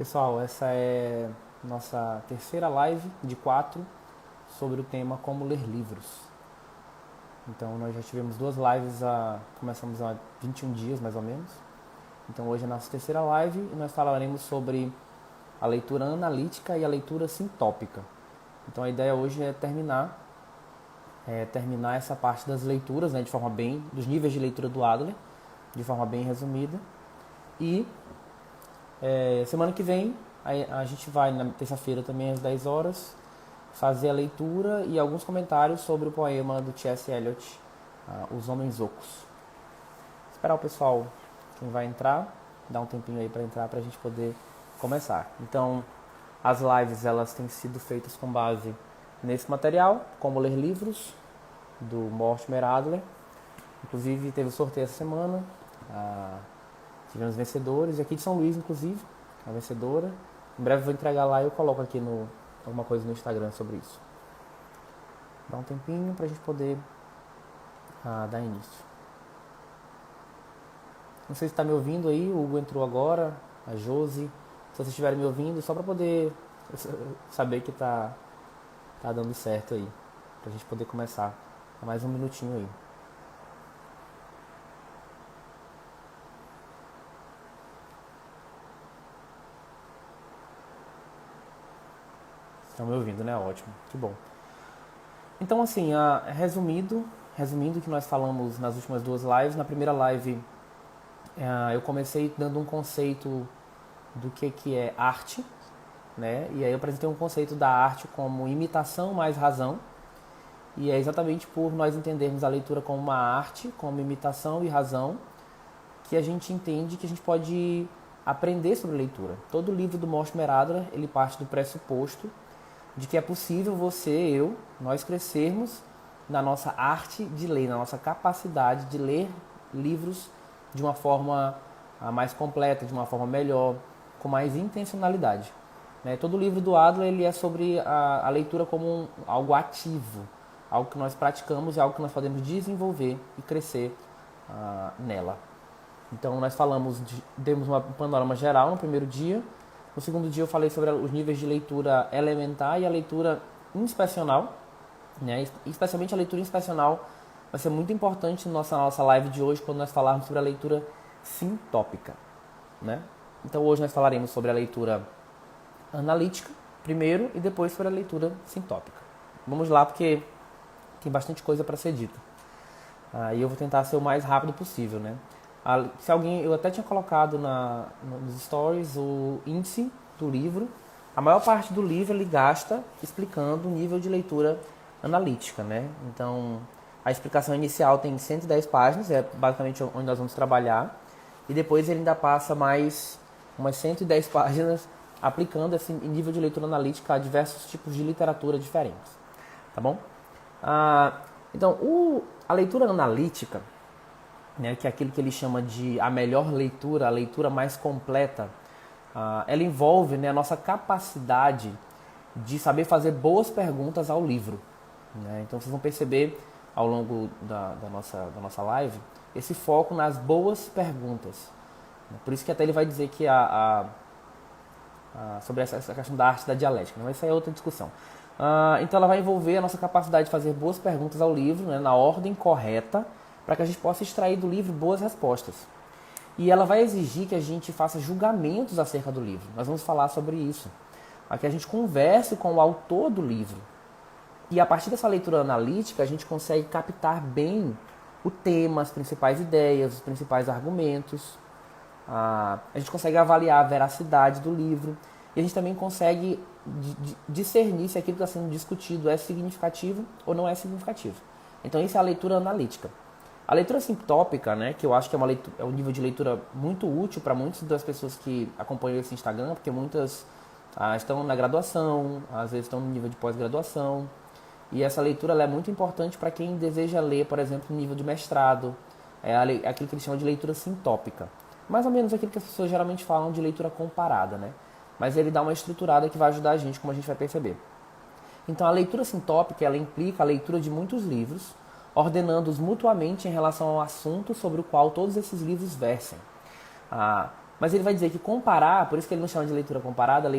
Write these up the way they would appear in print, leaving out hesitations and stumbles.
Pessoal, essa é nossa terceira live de 4 sobre o tema como ler livros. Então nós já tivemos duas lives, começamos há 21 dias mais ou menos. Então hoje é a nossa terceira live e nós falaremos sobre a leitura analítica e a leitura sintópica. Então a ideia hoje é terminar essa parte das leituras, né, dos níveis de leitura do Adler, de forma bem resumida. E semana que vem a gente vai, na terça-feira também às 10 horas, fazer a leitura e alguns comentários sobre o poema do T.S. Eliot, Os Homens Ocos. Esperar o pessoal, quem vai entrar, dar um tempinho aí para entrar para a gente poder começar. Então, as lives elas têm sido feitas com base nesse material, como ler livros, do Mortimer Adler. Inclusive, teve o sorteio essa semana, tivemos vencedores, e aqui de São Luís, inclusive, a vencedora. Em breve eu vou entregar lá e eu coloco aqui alguma coisa no Instagram sobre isso. Dá um tempinho pra gente poder dar início. Não sei se está me ouvindo aí, o Hugo entrou agora, a Josi. Se vocês estiverem me ouvindo, só para poder saber que tá dando certo aí. Pra gente poder começar. Mais um minutinho aí. Estão me ouvindo, né? Ótimo, que bom. Então, assim, resumindo o que nós falamos nas últimas duas lives. Na primeira live, eu comecei dando um conceito do que é arte, né? E aí eu apresentei um conceito da arte como imitação mais razão. E é exatamente por nós entendermos a leitura como uma arte, como imitação e razão, que a gente entende que a gente pode aprender sobre leitura. Todo livro do Mortimer Adler, ele parte do pressuposto de que é possível nós crescermos na nossa arte de ler, na nossa capacidade de ler livros de uma forma mais completa, de uma forma melhor, com mais intencionalidade. Né? Todo livro do Adler ele é sobre a leitura como algo ativo, algo que nós praticamos e algo que nós podemos desenvolver e crescer nela. Então nós demos um panorama geral no primeiro dia. No segundo dia eu falei sobre os níveis de leitura elementar e a leitura inspecional, né? Especialmente a leitura inspecional vai ser muito importante na nossa live de hoje quando nós falarmos sobre a leitura sintópica, né? Então hoje nós falaremos sobre a leitura analítica primeiro e depois sobre a leitura sintópica. Vamos lá porque tem bastante coisa para ser dita. E eu vou tentar ser o mais rápido possível, né? Eu até tinha colocado nos stories o índice do livro. A maior parte do livro ele gasta explicando o nível de leitura analítica, né? Então, a explicação inicial tem 110 páginas, é basicamente onde nós vamos trabalhar. E depois ele ainda passa mais umas 110 páginas aplicando esse nível de leitura analítica a diversos tipos de literatura diferentes. Tá bom? Então, a leitura analítica, né, que é aquilo que ele chama de a melhor leitura, a leitura mais completa, ela envolve, né, a nossa capacidade de saber fazer boas perguntas ao livro. Né? Então vocês vão perceber ao longo da nossa live esse foco nas boas perguntas. Por isso que até ele vai dizer que sobre essa questão da arte da dialética, mas isso aí é outra discussão. Então ela vai envolver a nossa capacidade de fazer boas perguntas ao livro, né, na ordem correta, para que a gente possa extrair do livro boas respostas. E ela vai exigir que a gente faça julgamentos acerca do livro. Nós vamos falar sobre isso. Que a gente converse com o autor do livro. E a partir dessa leitura analítica, a gente consegue captar bem o tema, as principais ideias, os principais argumentos. A gente consegue avaliar a veracidade do livro. E a gente também consegue discernir se aquilo que está sendo discutido é significativo ou não é significativo. Então isso é a leitura analítica. A leitura sintópica, né, que eu acho que é um nível de leitura muito útil para muitas das pessoas que acompanham esse Instagram, porque muitas estão na graduação, às vezes estão no nível de pós-graduação. E essa leitura ela é muito importante para quem deseja ler, por exemplo, no nível de mestrado. É aquilo que eles chamam de leitura sintópica. Mais ou menos aquilo que as pessoas geralmente falam de leitura comparada, né? Mas ele dá uma estruturada que vai ajudar a gente, como a gente vai perceber. Então a leitura sintópica ela implica a leitura de muitos livros, ordenando-os mutuamente em relação ao assunto sobre o qual todos esses livros versem. Mas ele vai dizer que comparar, por isso que ele não chama de leitura comparada,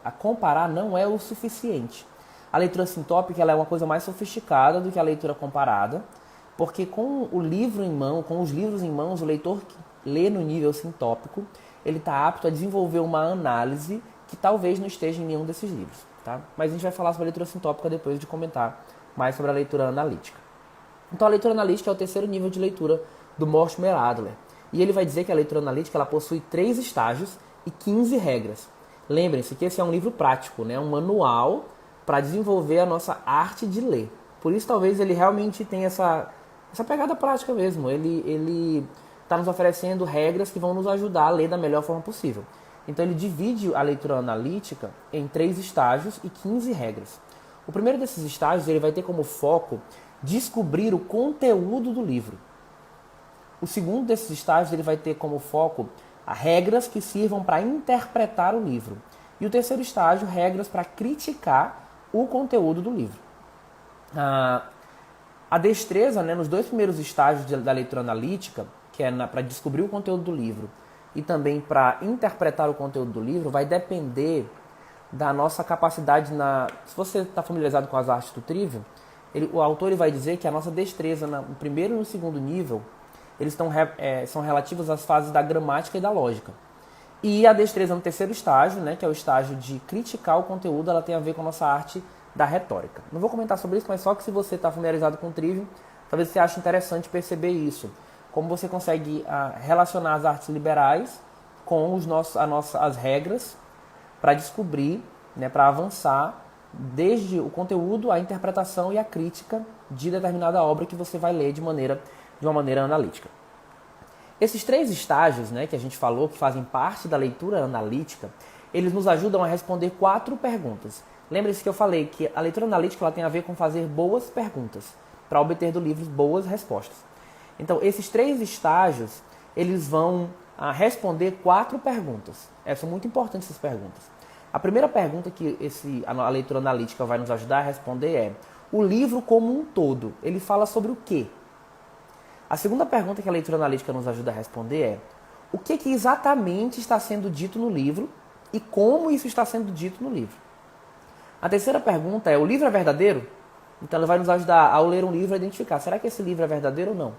a comparar não é o suficiente. A leitura sintópica ela é uma coisa mais sofisticada do que a leitura comparada, porque com o livro em mão, com os livros em mãos, o leitor que lê no nível sintópico, ele está apto a desenvolver uma análise que talvez não esteja em nenhum desses livros. Tá? Mas a gente vai falar sobre a leitura sintópica depois de comentar mais sobre a leitura analítica. Então a leitura analítica é o terceiro nível de leitura do Mortimer Adler. E ele vai dizer que a leitura analítica ela possui 3 estágios e 15 regras. Lembrem-se que esse é um livro prático, né? Um manual para desenvolver a nossa arte de ler. Por isso talvez ele realmente tenha essa pegada prática mesmo. Ele está nos oferecendo regras que vão nos ajudar a ler da melhor forma possível. Então ele divide a leitura analítica em 3 estágios e 15 regras. O primeiro desses estágios ele vai ter como foco descobrir o conteúdo do livro. O segundo desses estágios ele vai ter como foco regras que sirvam para interpretar o livro. E o terceiro estágio, regras para criticar o conteúdo do livro. A destreza, né, nos 2 primeiros estágios da leitura analítica, que é para descobrir o conteúdo do livro e também para interpretar o conteúdo do livro, vai depender da nossa capacidade Se você está familiarizado com as artes do Trivium, o autor ele vai dizer que a nossa destreza no primeiro e no segundo nível eles são relativos às fases da gramática e da lógica. E a destreza no terceiro estágio, né, que é o estágio de criticar o conteúdo, ela tem a ver com a nossa arte da retórica. Não vou comentar sobre isso, mas só que se você está familiarizado com o Trivium, talvez você ache interessante perceber isso. Como você consegue relacionar as artes liberais com as regras para descobrir, né, para avançar desde o conteúdo, a interpretação e a crítica de determinada obra que você vai ler de uma maneira analítica. Esses 3 estágios, né, que a gente falou, que fazem parte da leitura analítica, eles nos ajudam a responder 4 perguntas. Lembre-se que eu falei que a leitura analítica ela tem a ver com fazer boas perguntas, para obter do livro boas respostas. Então, esses 3 estágios, eles vão responder 4 perguntas. São muito importantes essas perguntas. A primeira pergunta que a leitura analítica vai nos ajudar a responder é: o livro como um todo, ele fala sobre o quê? A segunda pergunta que a leitura analítica nos ajuda a responder é: o que exatamente está sendo dito no livro e como isso está sendo dito no livro? A terceira pergunta é: o livro é verdadeiro? Então ela vai nos ajudar, ao ler um livro, a identificar: será que esse livro é verdadeiro ou não?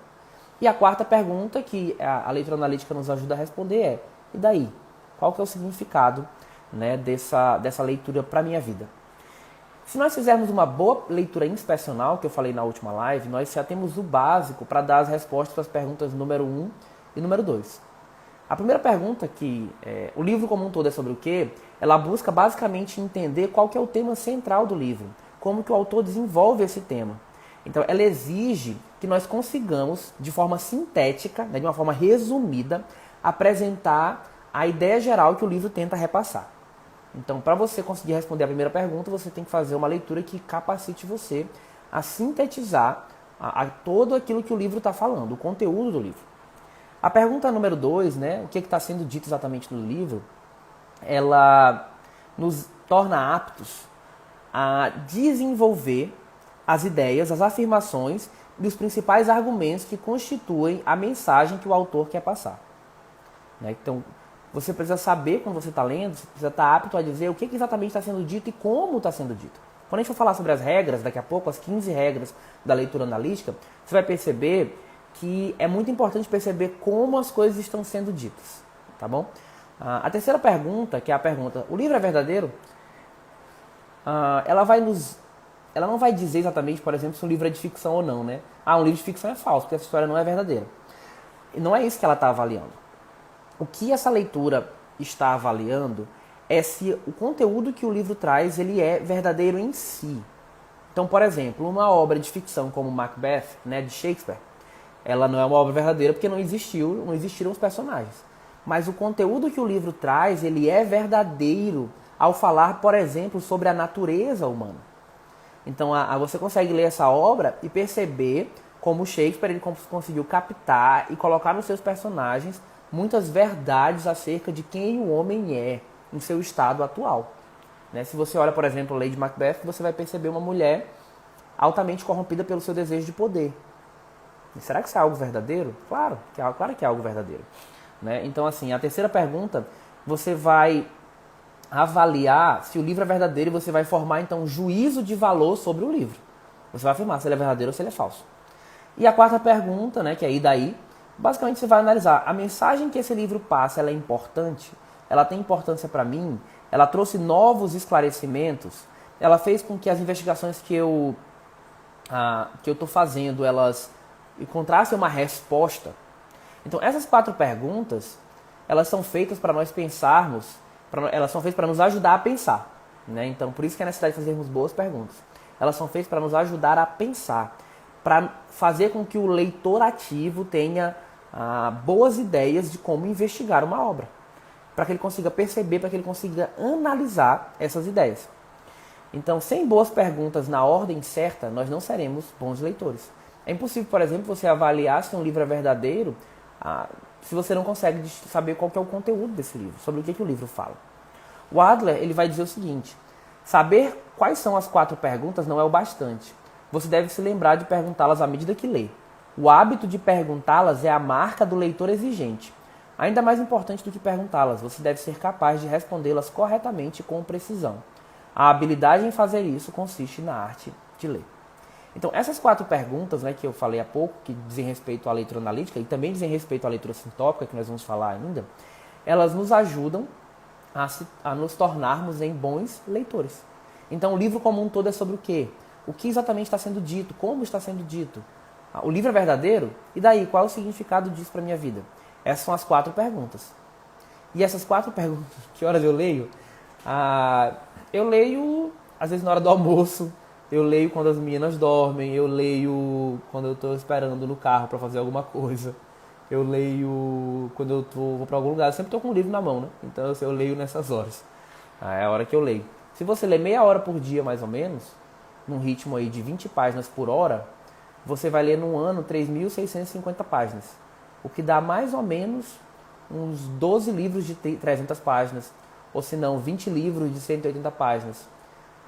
E a quarta pergunta que a leitura analítica nos ajuda a responder é: e daí? Qual que é o significado, né, dessa leitura para a minha vida? Se nós fizermos uma boa leitura inspecional, que eu falei na última live, nós já temos o básico para dar as respostas para as perguntas número 1 e número 2. A primeira pergunta, o livro como um todo é sobre o quê? Ela busca basicamente entender qual que é o tema central do livro, como que o autor desenvolve esse tema. Então, ela exige que nós consigamos, de forma sintética, né, de uma forma resumida, apresentar a ideia geral que o livro tenta repassar. Então, para você conseguir responder a primeira pergunta, você tem que fazer uma leitura que capacite você a sintetizar todo aquilo que o livro está falando, o conteúdo do livro. A pergunta número 2, né, o que está sendo dito exatamente no livro, ela nos torna aptos a desenvolver as ideias, as afirmações e os principais argumentos que constituem a mensagem que o autor quer passar. Né? Então, você precisa saber, quando você está lendo, você precisa estar apto a dizer o que exatamente está sendo dito e como está sendo dito. Quando a gente for falar sobre as regras, daqui a pouco, as 15 regras da leitura analítica, você vai perceber que é muito importante perceber como as coisas estão sendo ditas. Tá bom? A terceira pergunta, que é a pergunta: o livro é verdadeiro? Ela não vai dizer exatamente, por exemplo, se um livro é de ficção ou não, né? Um livro de ficção é falso, porque essa história não é verdadeira. E não é isso que ela está avaliando. O que essa leitura está avaliando é se o conteúdo que o livro traz ele é verdadeiro em si. Então, por exemplo, uma obra de ficção como Macbeth, né, de Shakespeare, ela não é uma obra verdadeira porque não existiram os personagens. Mas o conteúdo que o livro traz, ele é verdadeiro ao falar, por exemplo, sobre a natureza humana. Então, você consegue ler essa obra e perceber como Shakespeare ele conseguiu captar e colocar nos seus personagens muitas verdades acerca de quem o homem é em seu estado atual. Né? Se você olha, por exemplo, Lady Macbeth, você vai perceber uma mulher altamente corrompida pelo seu desejo de poder. E será que isso é algo verdadeiro? Claro que é algo verdadeiro. né? Então, assim, a terceira pergunta, você vai avaliar se o livro é verdadeiro e você vai formar, então, um juízo de valor sobre o livro. Você vai afirmar se ele é verdadeiro ou se ele é falso. E a quarta pergunta, né, que é e daí, basicamente você vai analisar a mensagem que esse livro passa, ela é importante? Ela tem importância para mim? Ela trouxe novos esclarecimentos? Ela fez com que as investigações que eu estou fazendo, elas encontrassem uma resposta? Então, essas quatro perguntas, elas são feitas para nós pensarmos, elas são feitas para nos ajudar a pensar, né? Então, por isso que é necessário fazermos boas perguntas. Elas são feitas para nos ajudar a pensar, para fazer com que o leitor ativo tenha boas ideias de como investigar uma obra, para que ele consiga perceber, para que ele consiga analisar essas ideias. Então, sem boas perguntas na ordem certa, nós não seremos bons leitores. É impossível, por exemplo, você avaliar se um livro é verdadeiro se você não consegue saber qual que é o conteúdo desse livro, sobre o que o livro fala. O Adler, ele vai dizer o seguinte: saber quais são as quatro perguntas não é o bastante. Você deve se lembrar de perguntá-las à medida que lê. O hábito de perguntá-las é a marca do leitor exigente. Ainda mais importante do que perguntá-las, você deve ser capaz de respondê-las corretamente e com precisão. A habilidade em fazer isso consiste na arte de ler. Então, essas quatro perguntas, né, que eu falei há pouco, que dizem respeito à leitura analítica e também dizem respeito à leitura sintópica, que nós vamos falar ainda, elas nos ajudam a nos tornarmos em bons leitores. Então, o livro como um todo é sobre o quê? O que exatamente está sendo dito? Como está sendo dito? O livro é verdadeiro? E daí, qual é o significado disso para a minha vida? Essas são as quatro perguntas. E essas quatro perguntas, que horas eu leio? Eu leio, às vezes, na hora do almoço. Eu leio quando as meninas dormem. Eu leio quando eu estou esperando no carro para fazer alguma coisa. Eu leio quando eu vou para algum lugar. Eu sempre estou com um livro na mão, né? Então eu leio nessas horas. É a hora que eu leio. Se você lê meia hora por dia, mais ou menos, num ritmo aí de 20 páginas por hora, você vai ler num ano 3.650 páginas. O que dá mais ou menos uns 12 livros de 300 páginas. Ou se não, 20 livros de 180 páginas.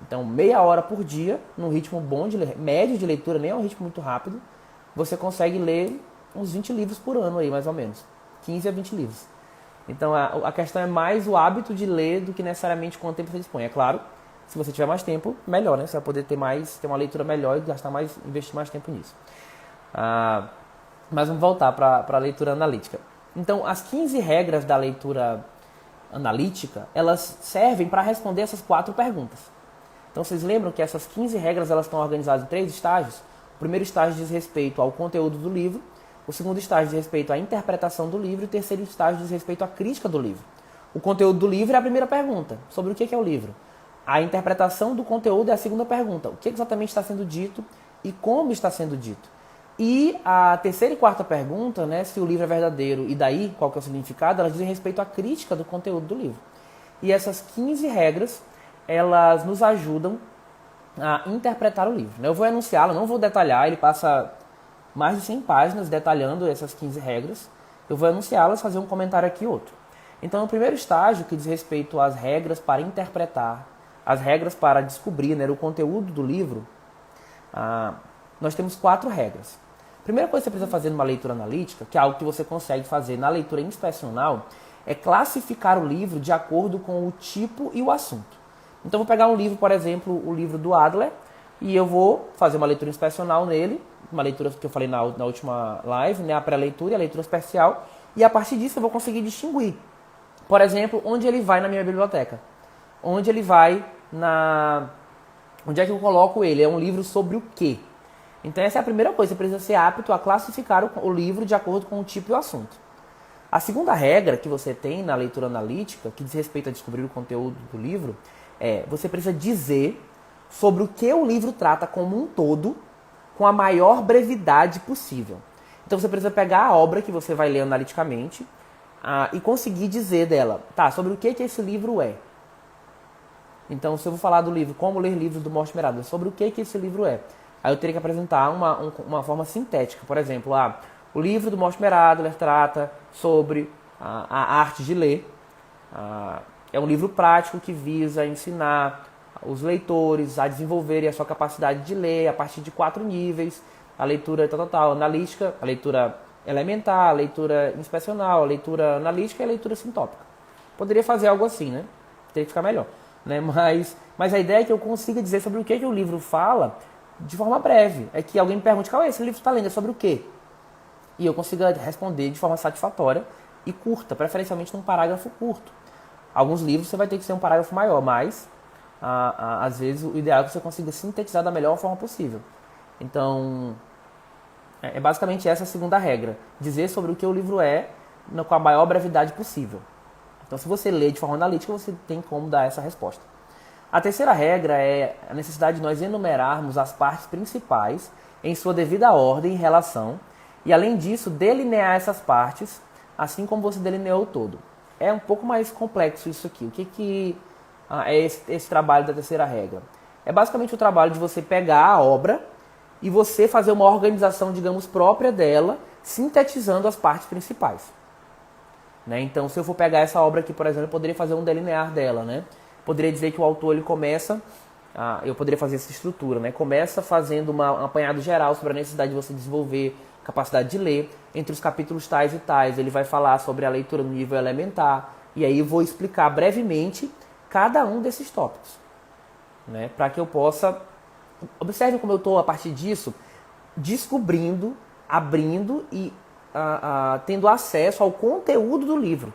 Então, meia hora por dia, num ritmo bom, médio de leitura, nem é um ritmo muito rápido, você consegue ler uns 20 livros por ano aí, mais ou menos. 15 a 20 livros. Então, a questão é mais o hábito de ler do que necessariamente quanto tempo você dispõe. É claro, se você tiver mais tempo, melhor, né? Você vai poder ter uma leitura melhor e investir mais tempo nisso. Mas vamos voltar para a leitura analítica. Então, as 15 regras da leitura analítica, elas servem para responder essas quatro perguntas. Então, vocês lembram que essas 15 regras elas estão organizadas em 3 estágios? O primeiro estágio diz respeito ao conteúdo do livro, o segundo estágio diz respeito à interpretação do livro e o terceiro estágio diz respeito à crítica do livro. O conteúdo do livro é a primeira pergunta, sobre o que é o livro. A interpretação do conteúdo é a segunda pergunta, o que exatamente está sendo dito e como está sendo dito. E a terceira e quarta pergunta, né, se o livro é verdadeiro e daí qual que é o significado, elas dizem respeito à crítica do conteúdo do livro. E essas 15 regras, elas nos ajudam a interpretar o livro. Eu vou enunciá-lo, não vou detalhar, ele passa mais de 100 páginas detalhando essas 15 regras. Eu vou enunciá-las, fazer um comentário aqui e outro. Então, o primeiro estágio, que diz respeito às regras para interpretar, as regras para descobrir, né, o conteúdo do livro, nós temos 4 regras. A primeira coisa que você precisa fazer numa leitura analítica, que é algo que você consegue fazer na leitura inspecional, é classificar o livro de acordo com o tipo e o assunto. Então, eu vou pegar um livro, por exemplo, o livro do Adler, e eu vou fazer uma leitura inspecional nele, uma leitura que eu falei na última live, né, a pré-leitura e a leitura especial, e a partir disso eu vou conseguir distinguir, por exemplo, onde ele vai na minha biblioteca, onde ele vai onde é que eu coloco ele, é um livro sobre o quê? Então essa é a primeira coisa, você precisa ser apto a classificar o livro de acordo com o tipo e o assunto. A segunda regra que você tem na leitura analítica, que diz respeito a descobrir o conteúdo do livro, você precisa dizer sobre o que o livro trata como um todo, com a maior brevidade possível. Então você precisa pegar a obra que você vai ler analiticamente e conseguir dizer dela, sobre o que esse livro é. Então, se eu vou falar do livro Como Ler Livros do Mortimer Adler, sobre o que esse livro é? Aí eu teria que apresentar uma forma sintética. Por exemplo, o livro do Mortimer Adler trata sobre a arte de ler. É um livro prático que visa ensinar os leitores a desenvolverem a sua capacidade de ler a partir de 4 níveis. A leitura analítica, a leitura elementar, a leitura inspecional, a leitura analítica e a leitura sintópica. Poderia fazer algo assim, né? Teria que ficar melhor. Né? Mas a ideia é que eu consiga dizer sobre o que o livro fala de forma breve. É que alguém me pergunte, qual é esse livro que está lendo? É sobre o quê? E eu consiga responder de forma satisfatória e curta, preferencialmente num parágrafo curto. Alguns livros você vai ter que ser um parágrafo maior, mas às vezes o ideal é que você consiga sintetizar da melhor forma possível. Então, é basicamente essa a segunda regra. Dizer sobre o que o livro é com a maior brevidade possível. Então, se você lê de forma analítica, você tem como dar essa resposta. A terceira regra é a necessidade de nós enumerarmos as partes principais em sua devida ordem e relação, e além disso, delinear essas partes, assim como você delineou o todo. É um pouco mais complexo isso aqui. O que é esse trabalho da terceira regra? É basicamente o trabalho de você pegar a obra e você fazer uma organização, digamos, própria dela, sintetizando as partes principais. Né? Então, se eu for pegar essa obra aqui, por exemplo, eu poderia fazer um delinear dela. Né? Poderia dizer que o autor ele começa, eu poderia fazer essa estrutura, né? Começa fazendo um apanhado geral sobre a necessidade de você desenvolver capacidade de ler. Entre os capítulos tais e tais, ele vai falar sobre a leitura no nível elementar. E aí eu vou explicar brevemente cada um desses tópicos. Né? Para que eu possa... Observe como eu estou, a partir disso, descobrindo, abrindo e tendo acesso ao conteúdo do livro.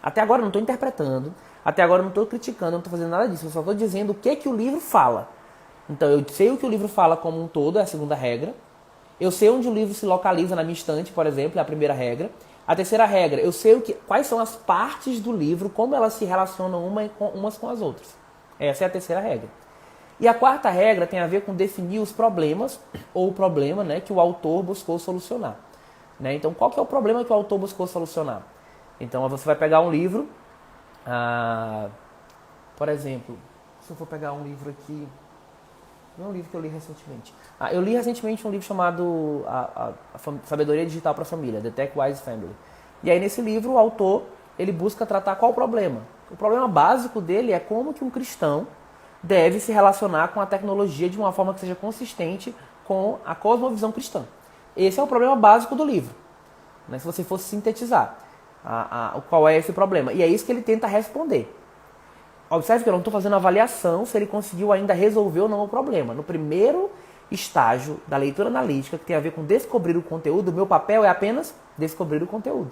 Até agora eu não estou interpretando, até agora eu não estou criticando, não estou fazendo nada disso. Eu só estou dizendo o que o livro fala. Então eu sei o que o livro fala como um todo, é a segunda regra. Eu sei onde o livro se localiza na minha estante, por exemplo, é a primeira regra. A terceira regra, eu sei quais são as partes do livro, como elas se relacionam umas com as outras. Essa é a terceira regra. E a quarta regra tem a ver com definir os problemas, ou o problema, né, que o autor buscou solucionar. Né? Então, qual que é o problema que o autor buscou solucionar? Então, você vai pegar um livro, por exemplo, se eu for pegar um livro aqui, não é um livro que eu li recentemente. Eu li recentemente um livro chamado Sabedoria Digital para a Família, The Tech Wise Family. E aí, nesse livro, o autor ele busca tratar qual o problema? O problema básico dele é como que um cristão deve se relacionar com a tecnologia de uma forma que seja consistente com a cosmovisão cristã. Esse é o problema básico do livro. Né? Se você fosse sintetizar qual é esse problema. E é isso que ele tenta responder. Observe que eu não estou fazendo avaliação se ele conseguiu ainda resolver ou não o problema. No primeiro estágio da leitura analítica, que tem a ver com descobrir o conteúdo, o meu papel é apenas descobrir o conteúdo.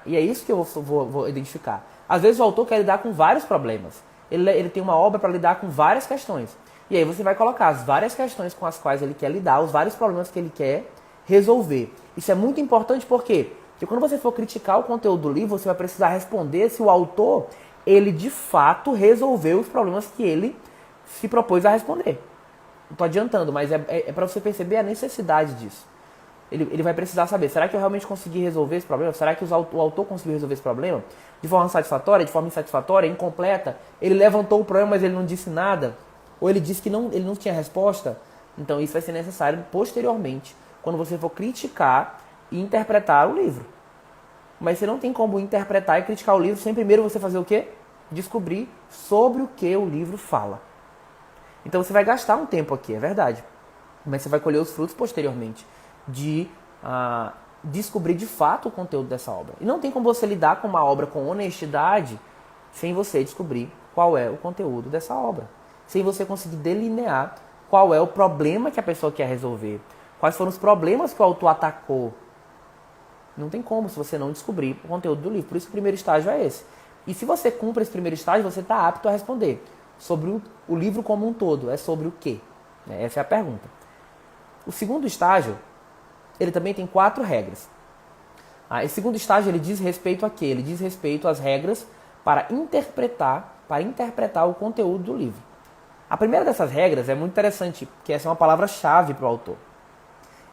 E é isso que eu vou identificar. Às vezes o autor quer lidar com vários problemas. Ele tem uma obra para lidar com várias questões. E aí você vai colocar as várias questões com as quais ele quer lidar, os vários problemas que ele quer resolver. Isso é muito importante porque quando você for criticar o conteúdo do livro, você vai precisar responder se o autor, ele de fato resolveu os problemas que ele se propôs a responder. Não estou adiantando, mas é para você perceber a necessidade disso. Ele vai precisar saber, será que eu realmente consegui resolver esse problema? Será que o autor conseguiu resolver esse problema? De forma satisfatória, de forma insatisfatória, incompleta? Ele levantou o problema, mas ele não disse nada? Ou ele disse que ele não tinha resposta? Então isso vai ser necessário posteriormente, quando você for criticar e interpretar o livro. Mas você não tem como interpretar e criticar o livro sem primeiro você fazer o quê? Descobrir sobre o que o livro fala. Então você vai gastar um tempo aqui, é verdade. Mas você vai colher os frutos posteriormente de descobrir de fato o conteúdo dessa obra. E não tem como você lidar com uma obra com honestidade sem você descobrir qual é o conteúdo dessa obra. Sem você conseguir delinear qual é o problema que a pessoa quer resolver. Quais foram os problemas que o autor atacou. Não tem como se você não descobrir o conteúdo do livro. Por isso que o primeiro estágio é esse. E se você cumpre esse primeiro estágio, você está apto a responder. Sobre o livro como um todo. É sobre o quê? Essa é a pergunta. O segundo estágio, ele também tem 4 regras. Esse segundo estágio ele diz respeito a quê? Ele diz respeito às regras para interpretar o conteúdo do livro. A primeira dessas regras é muito interessante, porque essa é uma palavra-chave para o autor.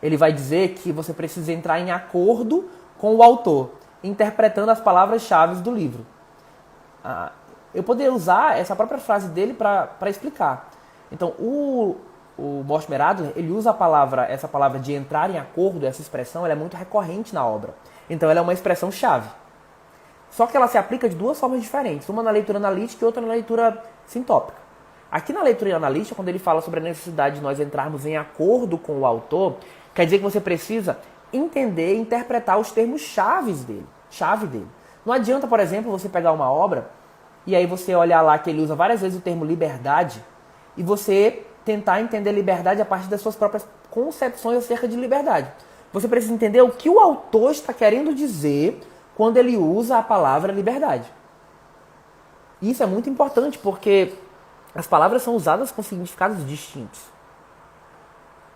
Ele vai dizer que você precisa entrar em acordo com o autor, interpretando as palavras-chave do livro. Eu poderia usar essa própria frase dele para explicar. Então, o Mortimer Adler, ele usa essa palavra de entrar em acordo, essa expressão, ela é muito recorrente na obra. Então, ela é uma expressão-chave. Só que ela se aplica de 2 formas diferentes, uma na leitura analítica e outra na leitura sintópica. Aqui na leitura analítica, quando ele fala sobre a necessidade de nós entrarmos em acordo com o autor, quer dizer que você precisa entender e interpretar os termos chave dele. Não adianta, por exemplo, você pegar uma obra e aí você olhar lá que ele usa várias vezes o termo liberdade e você tentar entender liberdade a partir das suas próprias concepções acerca de liberdade. Você precisa entender o que o autor está querendo dizer quando ele usa a palavra liberdade. Isso é muito importante porque as palavras são usadas com significados distintos.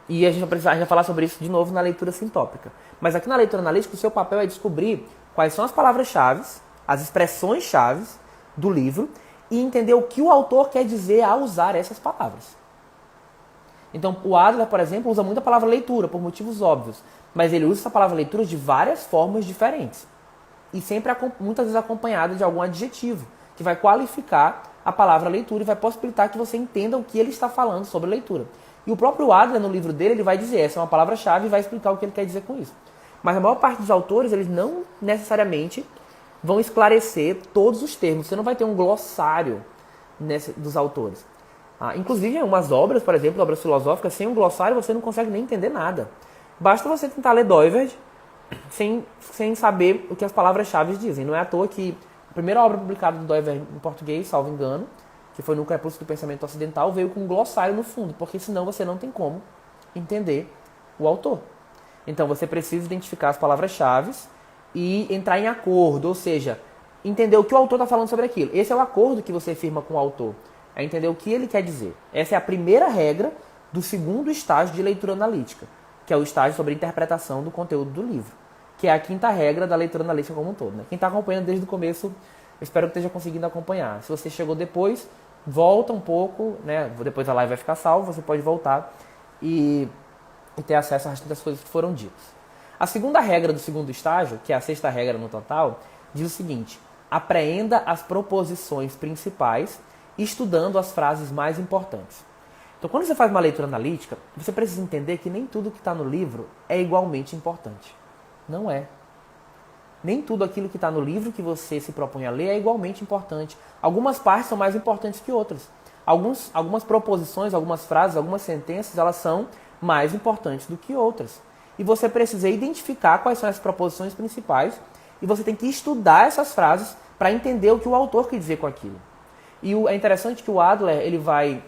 E a gente vai falar sobre isso de novo na leitura sintópica. Mas aqui na leitura analítica, o seu papel é descobrir quais são as palavras-chave, as expressões-chave do livro e entender o que o autor quer dizer ao usar essas palavras. Então, o Adler, por exemplo, usa muito a palavra leitura, por motivos óbvios. Mas ele usa essa palavra leitura de várias formas diferentes. E sempre, muitas vezes, acompanhada de algum adjetivo, que vai qualificar a palavra leitura e vai possibilitar que você entenda o que ele está falando sobre leitura. E o próprio Adler, no livro dele, ele vai dizer, essa é uma palavra-chave e vai explicar o que ele quer dizer com isso. Mas a maior parte dos autores, eles não necessariamente vão esclarecer todos os termos. Você não vai ter um glossário dos autores. Inclusive, em algumas obras, por exemplo, obras filosóficas, sem um glossário você não consegue nem entender nada. Basta você tentar ler Doiverd sem saber o que as palavras-chave dizem. Não é à toa que a primeira obra publicada do Doiverd em português, salvo engano, que foi no Crepúsculo do Pensamento Ocidental, veio com um glossário no fundo, porque senão você não tem como entender o autor. Então você precisa identificar as palavras-chave e entrar em acordo, ou seja, entender o que o autor está falando sobre aquilo. Esse é o acordo que você firma com o autor, é entender o que ele quer dizer. Essa é a primeira regra do segundo estágio de leitura analítica, que é o estágio sobre interpretação do conteúdo do livro, que é a quinta regra da leitura analítica como um todo. Né? Quem está acompanhando desde o começo, eu espero que esteja conseguindo acompanhar. Se você chegou depois, volta um pouco, né? Depois a live vai ficar salva, você pode voltar e ter acesso às das coisas que foram ditas. A segunda regra do segundo estágio, que é a sexta regra no total, diz o seguinte: apreenda as proposições principais, estudando as frases mais importantes. Então, quando você faz uma leitura analítica, você precisa entender que nem tudo que está no livro é igualmente importante. Não é. Nem tudo aquilo que está no livro que você se propõe a ler é igualmente importante. Algumas partes são mais importantes que outras. Algumas proposições, algumas frases, algumas sentenças, elas são mais importantes do que outras. E você precisa identificar quais são as proposições principais e você tem que estudar essas frases para entender o que o autor quer dizer com aquilo. E é interessante que o Adler ele vai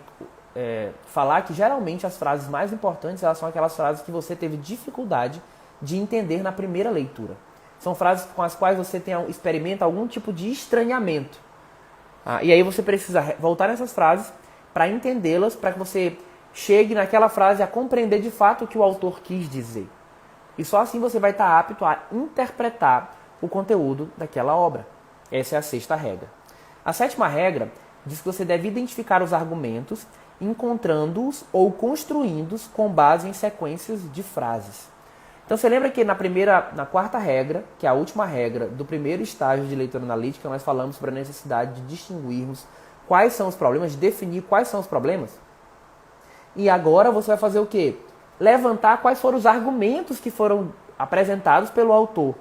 falar que geralmente as frases mais importantes elas são aquelas frases que você teve dificuldade de entender na primeira leitura. São frases com as quais você experimenta algum tipo de estranhamento. E aí você precisa voltar nessas frases para entendê-las, para que você chegue naquela frase a compreender de fato o que o autor quis dizer. E só assim você vai estar apto a interpretar o conteúdo daquela obra. Essa é a sexta regra. A sétima regra diz que você deve identificar os argumentos, encontrando-os ou construindo-os com base em sequências de frases. Então você lembra que na quarta regra, que é a última regra do primeiro estágio de leitura analítica, nós falamos sobre a necessidade de distinguirmos quais são os problemas, de definir quais são os problemas? E agora você vai fazer o quê? Levantar quais foram os argumentos que foram apresentados pelo autor.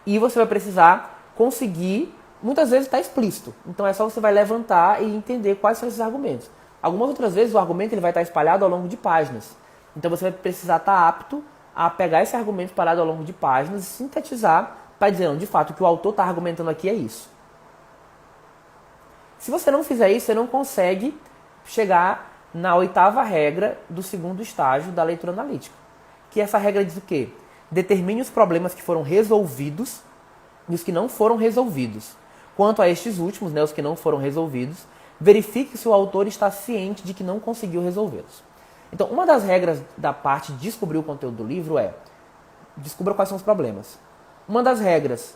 E você vai precisar conseguir, muitas vezes está explícito, então é só você vai levantar e entender quais são esses argumentos. Algumas outras vezes o argumento ele vai estar espalhado ao longo de páginas. Então você vai precisar estar apto a pegar esse argumento espalhado ao longo de páginas e sintetizar para dizer, não, de fato, o que o autor está argumentando aqui é isso. Se você não fizer isso, você não consegue chegar na oitava regra do segundo estágio da leitura analítica. Que essa regra diz o quê? Determine os problemas que foram resolvidos e os que não foram resolvidos. Quanto a estes últimos, né, os que não foram resolvidos, verifique se o autor está ciente de que não conseguiu resolvê-los. Então, uma das regras da parte de descobrir o conteúdo do livro é descubra quais são os problemas. Uma das regras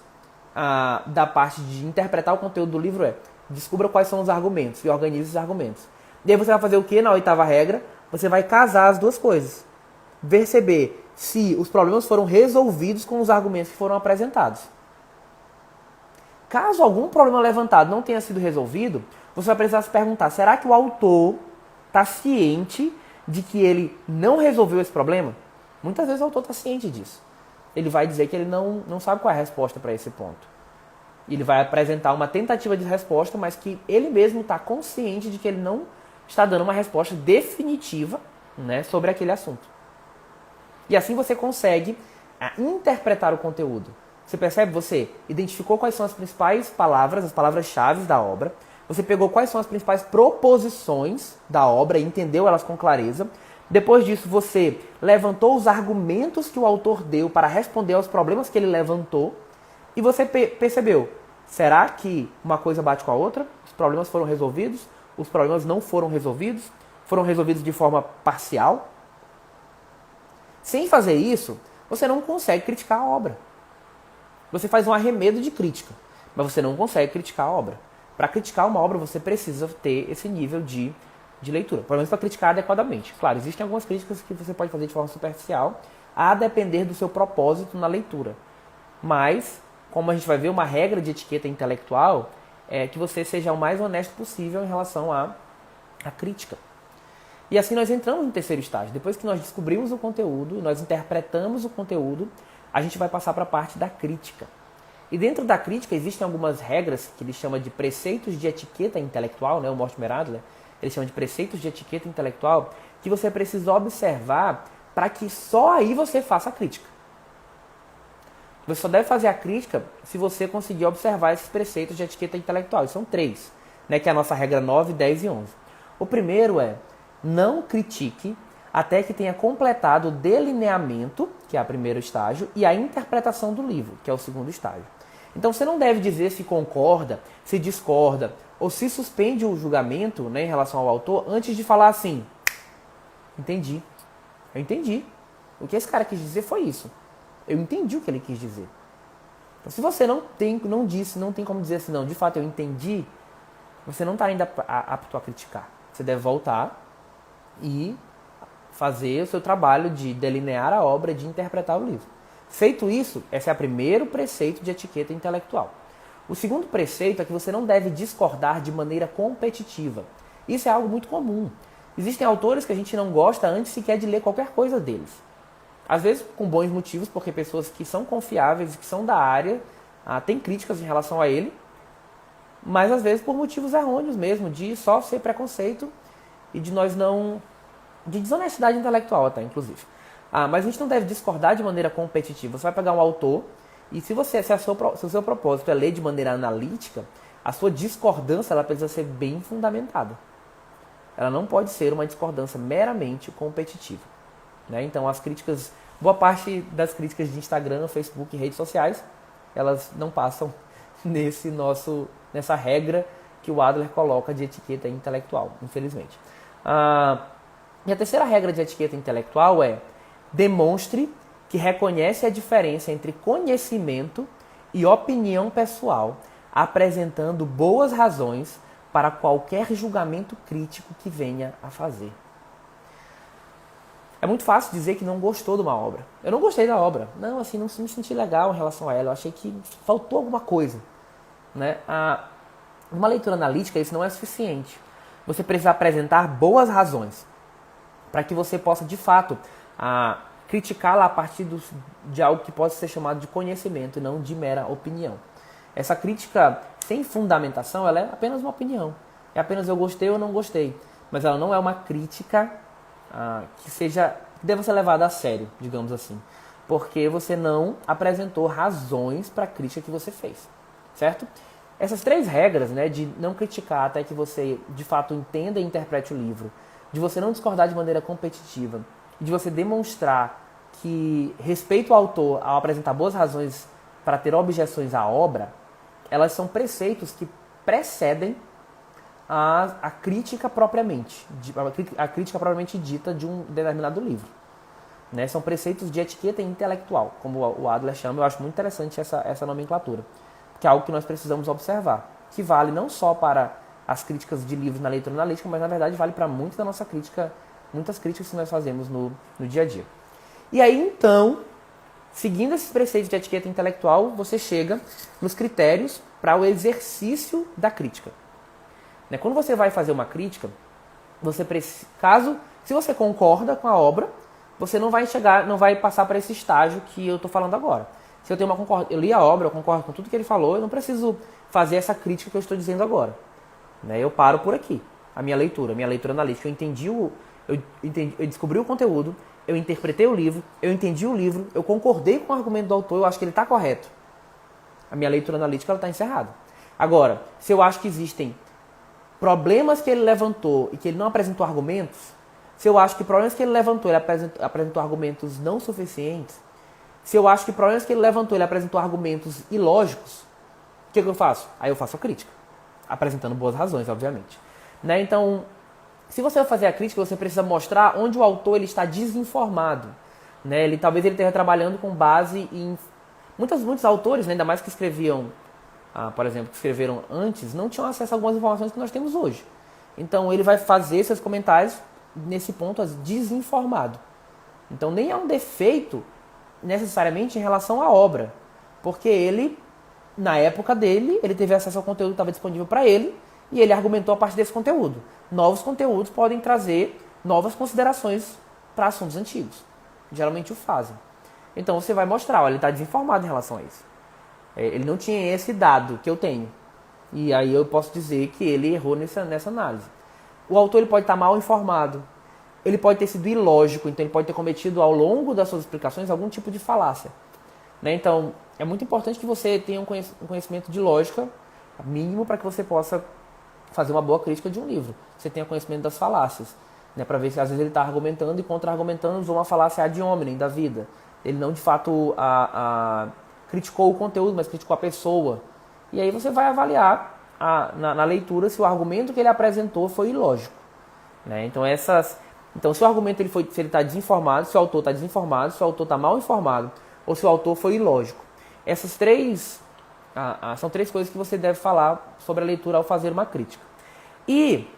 da parte de interpretar o conteúdo do livro é descubra quais são os argumentos e organize esses argumentos. E aí você vai fazer o quê na oitava regra? Você vai casar as duas coisas. Perceber se os problemas foram resolvidos com os argumentos que foram apresentados. Caso algum problema levantado não tenha sido resolvido, você vai precisar se perguntar, será que o autor está ciente de que ele não resolveu esse problema? Muitas vezes o autor está ciente disso. Ele vai dizer que ele não sabe qual é a resposta para esse ponto. Ele vai apresentar uma tentativa de resposta, mas que ele mesmo está consciente de que ele não está dando uma resposta definitiva, né, sobre aquele assunto. E assim você consegue interpretar o conteúdo. Você percebe? Você identificou quais são as principais palavras, as palavras-chave da obra. Você pegou quais são as principais proposições da obra e entendeu elas com clareza. Depois disso, você levantou os argumentos que o autor deu para responder aos problemas que ele levantou. E você percebeu, será que uma coisa bate com a outra? Os problemas foram resolvidos? Os problemas não foram resolvidos? Foram resolvidos de forma parcial? Sem fazer isso, você não consegue criticar a obra. Você faz um arremedo de crítica, mas você não consegue criticar a obra. Para criticar uma obra, você precisa ter esse nível de leitura, pelo menos para criticar adequadamente. Claro, existem algumas críticas que você pode fazer de forma superficial, a depender do seu propósito na leitura. Mas, como a gente vai ver, uma regra de etiqueta intelectual é que você seja o mais honesto possível em relação à crítica. E assim nós entramos no terceiro estágio. Depois que nós descobrimos o conteúdo, nós interpretamos o conteúdo, a gente vai passar para a parte da crítica. E dentro da crítica existem algumas regras que ele chama de preceitos de etiqueta intelectual, né? O Mortimer Adler, ele chama de preceitos de etiqueta intelectual, que você precisa observar para que só aí você faça a crítica. Você só deve fazer a crítica se você conseguir observar esses preceitos de etiqueta intelectual. E são 3, né? Que é a nossa regra 9, 10 e 11. O primeiro é: não critique até que tenha completado o delineamento, que é o primeiro estágio, e a interpretação do livro, que é o segundo estágio. Então você não deve dizer se concorda, se discorda, ou se suspende o julgamento, né, em relação ao autor, antes de falar assim: entendi, eu entendi. O que esse cara quis dizer foi isso. Eu entendi o que ele quis dizer. Então se você não tem como dizer assim, não, de fato eu entendi, você não está ainda apto a criticar. Você deve voltar e fazer o seu trabalho de delinear a obra, de interpretar o livro. Feito isso, esse é o primeiro preceito de etiqueta intelectual. O segundo preceito é que você não deve discordar de maneira competitiva. Isso é algo muito comum. Existem autores que a gente não gosta antes sequer de ler qualquer coisa deles. Às vezes com bons motivos, porque pessoas que são confiáveis e que são da área têm críticas em relação a ele, mas às vezes por motivos errôneos mesmo, de só ser preconceito e de desonestidade intelectual até, inclusive. Mas a gente não deve discordar de maneira competitiva. Você vai pegar um autor e se o seu propósito é ler de maneira analítica, a sua discordância ela precisa ser bem fundamentada. Ela não pode ser uma discordância meramente competitiva. Né? Então as críticas, boa parte das críticas de Instagram, Facebook e redes sociais, elas não passam nessa regra que o Adler coloca de etiqueta intelectual, infelizmente. E a terceira regra de etiqueta intelectual é: demonstre que reconhece a diferença entre conhecimento e opinião pessoal, apresentando boas razões para qualquer julgamento crítico que venha a fazer. É muito fácil dizer que não gostou de uma obra. Eu não gostei da obra. Não, assim, não me senti legal em relação a ela. Eu achei que faltou alguma coisa. Né? Numa leitura analítica, isso não é suficiente. Você precisa apresentar boas razões para que você possa, de fato, criticá-la a partir de algo que possa ser chamado de conhecimento e não de mera opinião. Essa crítica sem fundamentação, ela é apenas uma opinião. É apenas eu gostei ou não gostei. Mas ela não é uma crítica que deva ser levada a sério, digamos assim. Porque você não apresentou razões para a crítica que você fez. Certo? Essas 3 regras, né, de não criticar até que você, de fato, entenda e interprete o livro, de você não discordar de maneira competitiva, de você demonstrar que respeita o autor ao apresentar boas razões para ter objeções à obra, elas são preceitos que precedem a crítica propriamente, a crítica propriamente dita de um determinado livro. Né? São preceitos de etiqueta intelectual, como o Adler chama. Eu acho muito interessante essa nomenclatura, que é algo que nós precisamos observar, que vale não só para as críticas de livros na leitura analítica, mas na verdade vale para muitas críticas que nós fazemos no dia a dia. E aí então, seguindo esses preceitos de etiqueta intelectual, você chega nos critérios para o exercício da crítica. Quando você vai fazer uma crítica, se você concorda com a obra, você não vai passar para esse estágio que eu estou falando agora. Se eu tenho eu li a obra, eu concordo com tudo que ele falou, eu não preciso fazer essa crítica que eu estou dizendo agora. Eu paro por aqui. A minha leitura analítica, eu descobri o conteúdo, eu interpretei o livro, eu entendi o livro, eu concordei com o argumento do autor, eu acho que ele está correto. A minha leitura analítica está encerrada. Agora, se eu acho que existem problemas que ele levantou e que ele não apresentou argumentos, se eu acho que problemas que ele levantou, ele apresentou argumentos não suficientes, se eu acho que problemas que ele levantou, ele apresentou argumentos ilógicos, o que eu faço? Aí eu faço a crítica, apresentando boas razões, obviamente. Né? Então, se você vai fazer a crítica, você precisa mostrar onde o autor ele está desinformado. Né? Talvez ele esteja trabalhando com base em... Muitos autores, né, ainda mais que escreviam, por exemplo, que escreveram antes, não tinham acesso a algumas informações que nós temos hoje. Então ele vai fazer seus comentários nesse ponto desinformado. Então nem é um defeito necessariamente em relação à obra, porque ele, na época dele, ele teve acesso ao conteúdo que estava disponível para ele e ele argumentou a partir desse conteúdo. Novos conteúdos podem trazer novas considerações para assuntos antigos. Geralmente o fazem. Então você vai mostrar, olha, ele está desinformado em relação a isso. Ele não tinha esse dado que eu tenho. E aí eu posso dizer que ele errou nessa análise. O autor ele pode estar mal informado. Ele pode ter sido ilógico, então ele pode ter cometido ao longo das suas explicações algum tipo de falácia. Né? Então é muito importante que você tenha um conhecimento de lógica mínimo para que você possa fazer uma boa crítica de um livro. Você tenha conhecimento das falácias. Né? Para ver se às vezes ele está argumentando e contra-argumentando, usou uma falácia ad hominem da vida. Ele não, de fato, criticou o conteúdo, mas criticou a pessoa. E aí você vai avaliar na leitura se o argumento que ele apresentou foi ilógico. Né? Então, se o argumento se ele está desinformado, se o autor está desinformado, se o autor está mal informado, ou se o autor foi ilógico. Essas são três coisas que você deve falar sobre a leitura ao fazer uma crítica. E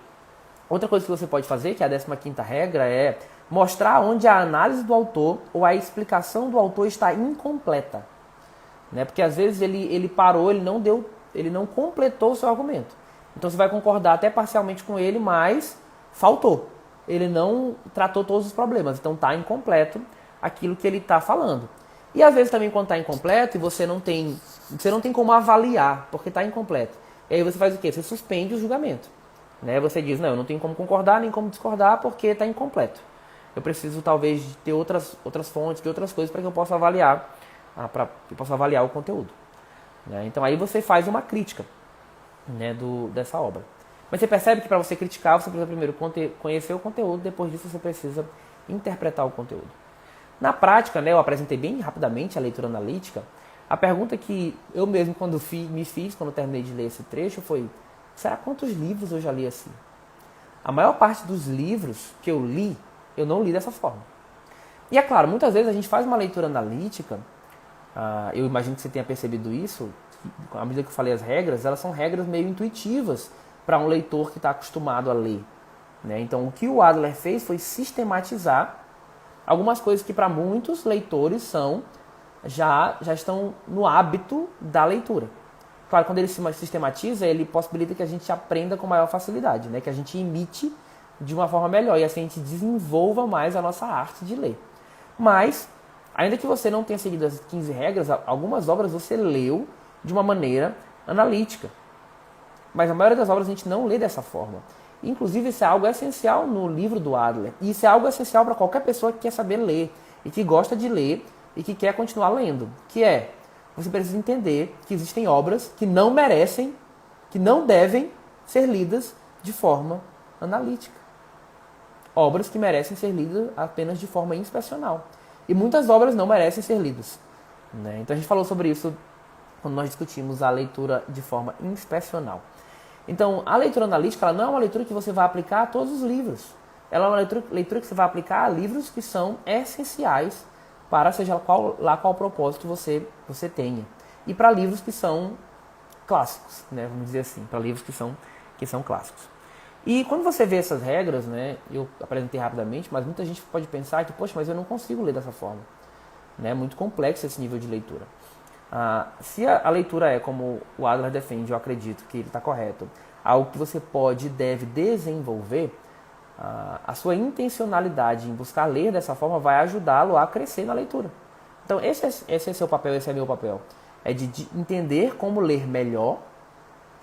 outra coisa que você pode fazer, que é a 15ª regra, é mostrar onde a análise do autor ou a explicação do autor está incompleta. Né? Porque às vezes ele parou, ele não completou o seu argumento. Então você vai concordar até parcialmente com ele, mas faltou. Ele não tratou todos os problemas. Então está incompleto aquilo que ele está falando. E às vezes também quando está incompleto e você não tem como avaliar, porque está incompleto. E aí você faz o quê? Você suspende o julgamento. Né? Você diz, não, eu não tenho como concordar nem como discordar porque está incompleto. Eu preciso talvez de ter outras fontes, de outras coisas para que eu possa avaliar, o conteúdo. Né? Então aí você faz uma crítica, né, dessa obra. Mas você percebe que para você criticar, você precisa primeiro conhecer o conteúdo, depois disso você precisa interpretar o conteúdo. Na prática, né, eu apresentei bem rapidamente a leitura analítica. A pergunta que eu mesmo quando terminei de ler esse trecho foi: será quantos livros eu já li assim? A maior parte dos livros que eu li, eu não li dessa forma. E é claro, muitas vezes a gente faz uma leitura analítica, eu imagino que você tenha percebido isso, à medida que eu falei as regras, elas são regras meio intuitivas para um leitor que está acostumado a ler. Né? Então o que o Adler fez foi sistematizar algumas coisas que para muitos leitores já estão no hábito da leitura. Claro, quando ele se sistematiza, ele possibilita que a gente aprenda com maior facilidade, né? Que a gente imite de uma forma melhor e assim a gente desenvolva mais a nossa arte de ler. Mas, ainda que você não tenha seguido as 15 regras, algumas obras você leu de uma maneira analítica. Mas a maioria das obras a gente não lê dessa forma. Inclusive, isso é algo essencial no livro do Adler. E isso é algo essencial para qualquer pessoa que quer saber ler e que gosta de ler e que quer continuar lendo. Que é, você precisa entender que existem obras que não merecem, que não devem ser lidas de forma analítica. Obras que merecem ser lidas apenas de forma inspecional. E muitas obras não merecem ser lidas. Né? Então a gente falou sobre isso quando nós discutimos a leitura de forma inspecional. Então a leitura analítica ela não é uma leitura que você vai aplicar a todos os livros. Ela é uma leitura que você vai aplicar a livros que são essenciais para seja qual propósito você tenha. E para livros que são clássicos, né? Vamos dizer assim, para livros que são clássicos. E quando você vê essas regras, né, eu apresentei rapidamente, mas muita gente pode pensar que, poxa, mas eu não consigo ler dessa forma. É muito complexo esse nível de leitura. Se a leitura é como o Adler defende, eu acredito que ele está correto, algo que você pode e deve desenvolver, a sua intencionalidade em buscar ler dessa forma vai ajudá-lo a crescer na leitura. Então esse é seu papel, esse é meu papel. É de entender como ler melhor,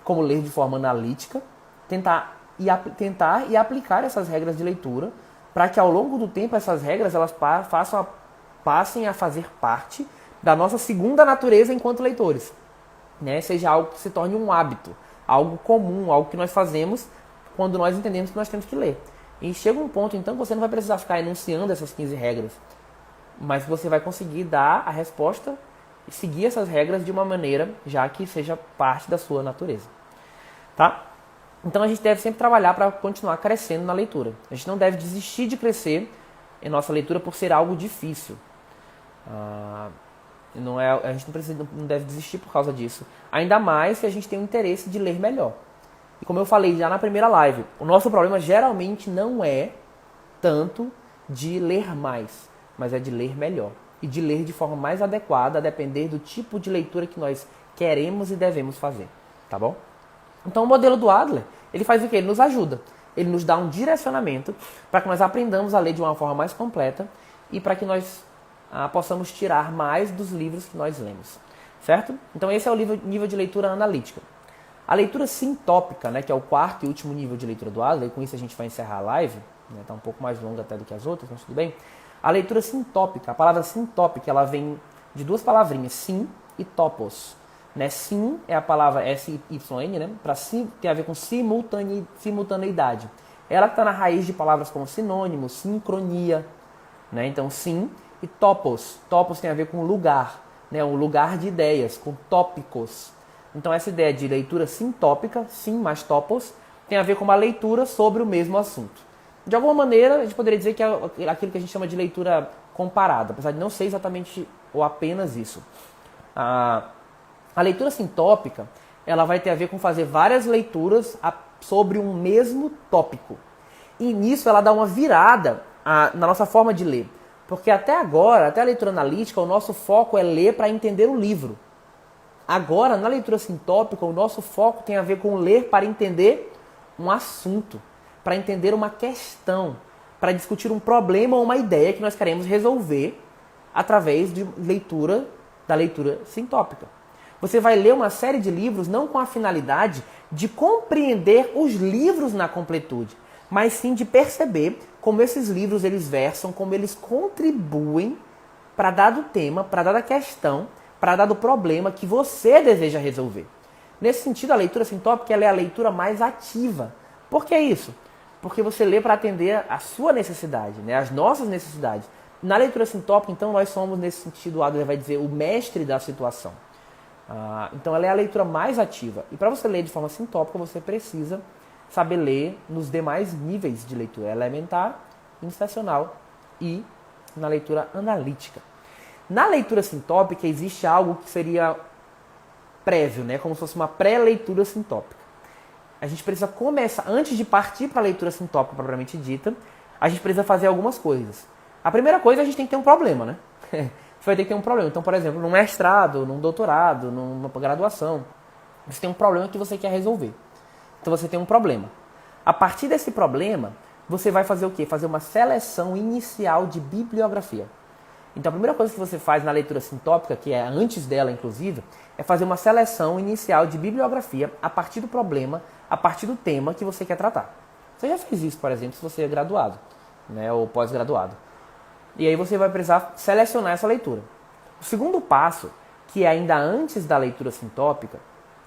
como ler de forma analítica, tentar e aplicar essas regras de leitura para que ao longo do tempo essas regras elas passem a fazer parte da nossa segunda natureza enquanto leitores. Né? Seja algo que se torne um hábito, algo comum, algo que nós fazemos quando nós entendemos que nós temos que ler. E chega um ponto, então, que você não vai precisar ficar enunciando essas 15 regras, mas você vai conseguir dar a resposta e seguir essas regras de uma maneira já que seja parte da sua natureza. Tá? Então a gente deve sempre trabalhar para continuar crescendo na leitura. A gente não deve desistir de crescer em nossa leitura por ser algo difícil. A gente não deve desistir por causa disso. Ainda mais se a gente tem o interesse de ler melhor. E como eu falei já na primeira live, o nosso problema geralmente não é tanto de ler mais, mas é de ler melhor. E de ler de forma mais adequada, a depender do tipo de leitura que nós queremos e devemos fazer. Tá bom? Então o modelo do Adler, ele faz o quê? Ele nos ajuda. Ele nos dá um direcionamento para que nós aprendamos a ler de uma forma mais completa e para que nós possamos tirar mais dos livros que nós lemos. Certo? Então esse é o nível de leitura analítica. A leitura sintópica, né, que é o quarto e último nível de leitura do Adler, e com isso a gente vai encerrar a live, né, tá um pouco mais longa até do que as outras, mas tudo bem. A leitura sintópica, a palavra sintópica, ela vem de duas palavrinhas, sim e topos. Né? Sim é a palavra S-Y-N, né, tem a ver com simultaneidade. Ela está na raiz de palavras como sinônimo, sincronia. Né? Então sim e topos. Topos tem a ver com lugar, né, um lugar de ideias, com tópicos. Então essa ideia de leitura sintópica, sim mais topos, tem a ver com uma leitura sobre o mesmo assunto. De alguma maneira, a gente poderia dizer que é aquilo que a gente chama de leitura comparada, apesar de não ser exatamente ou apenas isso. A leitura sintópica, ela vai ter a ver com fazer várias leituras sobre um mesmo tópico. E nisso ela dá uma virada na nossa forma de ler. Porque até agora, até a leitura analítica, o nosso foco é ler para entender o livro. Agora, na leitura sintópica, o nosso foco tem a ver com ler para entender um assunto, para entender uma questão, para discutir um problema ou uma ideia que nós queremos resolver através da leitura sintópica. Você vai ler uma série de livros não com a finalidade de compreender os livros na completude, mas sim de perceber como esses livros eles versam, como eles contribuem para dado tema, para dada questão, para dado problema que você deseja resolver. Nesse sentido, a leitura sintópica ela é a leitura mais ativa. Por que isso? Porque você lê para atender a sua necessidade, né? As nossas necessidades. Na leitura sintópica, então, nós somos, nesse sentido, o Adler vai dizer, o mestre da situação. Então, ela é a leitura mais ativa. E para você ler de forma sintópica, você precisa saber ler nos demais níveis de leitura. Elementar, inspecional e na leitura analítica. Na leitura sintópica existe algo que seria prévio, né? Como se fosse uma pré-leitura sintópica. A gente precisa começar, antes de partir para a leitura sintópica propriamente dita, a gente precisa fazer algumas coisas. A primeira coisa, a gente tem que ter um problema, né? Você vai ter que ter um problema. Então, por exemplo, num mestrado, num doutorado, numa graduação, você tem um problema que você quer resolver. Então você tem um problema. A partir desse problema, você vai fazer o quê? Fazer uma seleção inicial de bibliografia. Então a primeira coisa que você faz na leitura sintópica, que é antes dela inclusive, é fazer uma seleção inicial de bibliografia a partir do problema, a partir do tema que você quer tratar. Você já fez isso, por exemplo, se você é graduado, né, ou pós-graduado. E aí você vai precisar selecionar essa leitura. O segundo passo, que é ainda antes da leitura sintópica,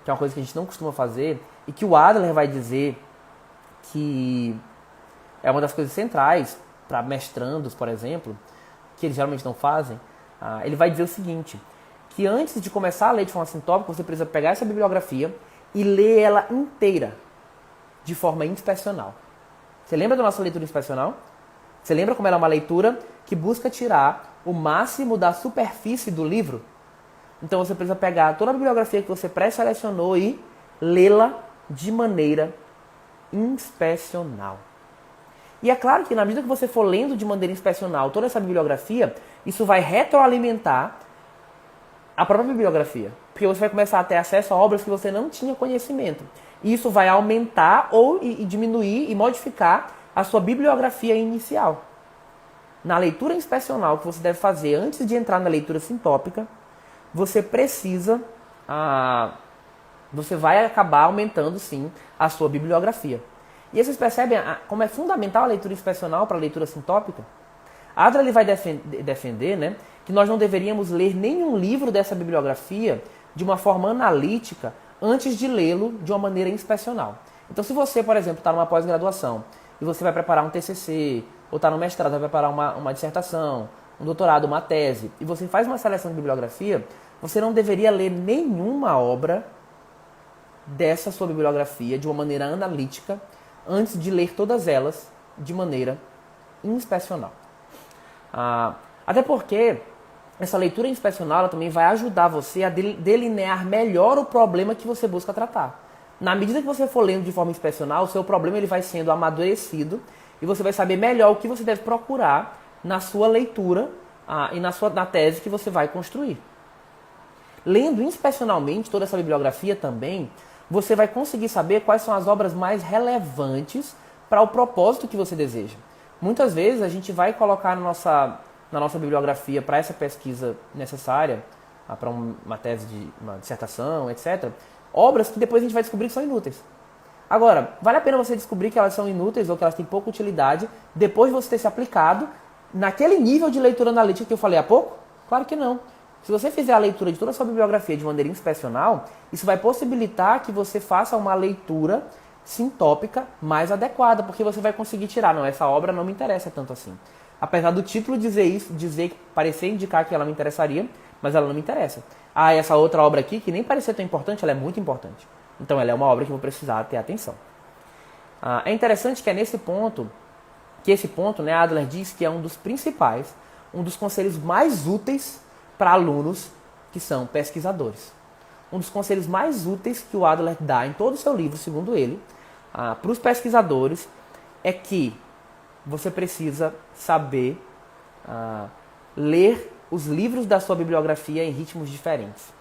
que é uma coisa que a gente não costuma fazer, e que o Adler vai dizer que é uma das coisas centrais para mestrandos, por exemplo, que eles geralmente não fazem, ele vai dizer o seguinte, que antes de começar a ler de forma sintópica, você precisa pegar essa bibliografia e ler ela inteira, de forma inspecional. Você lembra da nossa leitura inspecional? Você lembra como ela é uma leitura que busca tirar o máximo da superfície do livro? Então você precisa pegar toda a bibliografia que você pré-selecionou e lê-la de maneira inspecional. E é claro que na medida que você for lendo de maneira inspecional toda essa bibliografia, isso vai retroalimentar a própria bibliografia. Porque você vai começar a ter acesso a obras que você não tinha conhecimento. E isso vai aumentar e diminuir e modificar a sua bibliografia inicial. Na leitura inspecional que você deve fazer antes de entrar na leitura sintópica, você precisa... você vai acabar aumentando, sim, a sua bibliografia. E aí vocês percebem como é fundamental a leitura inspecional para a leitura sintópica? Adler ele vai defender, né, que nós não deveríamos ler nenhum livro dessa bibliografia de uma forma analítica antes de lê-lo de uma maneira inspecional. Então, se você, por exemplo, está numa pós-graduação e você vai preparar um TCC, ou está no mestrado, vai preparar uma dissertação, um doutorado, uma tese, e você faz uma seleção de bibliografia, você não deveria ler nenhuma obra dessa sua bibliografia de uma maneira analítica antes de ler todas elas de maneira inspecional. Até porque essa leitura inspecional ela também vai ajudar você a delinear melhor o problema que você busca tratar. Na medida que você for lendo de forma inspecional, o seu problema ele vai sendo amadurecido e você vai saber melhor o que você deve procurar na sua leitura e na tese que você vai construir. Lendo inspecionalmente toda essa bibliografia também, você vai conseguir saber quais são as obras mais relevantes para o propósito que você deseja. Muitas vezes a gente vai colocar na nossa bibliografia para essa pesquisa necessária, para uma tese de uma dissertação, etc., obras que depois a gente vai descobrir que são inúteis. Agora, vale a pena você descobrir que elas são inúteis ou que elas têm pouca utilidade depois de você ter se aplicado naquele nível de leitura analítica que eu falei há pouco? Claro que não. Se você fizer a leitura de toda a sua bibliografia de maneira inspecional, isso vai possibilitar que você faça uma leitura sintópica mais adequada, porque você vai conseguir tirar, não, essa obra não me interessa tanto assim. Apesar do título parecer indicar que ela me interessaria, mas ela não me interessa. Essa outra obra aqui, que nem parecia tão importante, ela é muito importante. Então ela é uma obra que eu vou precisar ter atenção. É interessante que é nesse ponto, né, Adler diz que é um dos principais, um dos conselhos mais úteis para alunos que são pesquisadores. Um dos conselhos mais úteis que o Adler dá em todo o seu livro, segundo ele, para os pesquisadores, é que você precisa saber ler os livros da sua bibliografia em ritmos diferentes.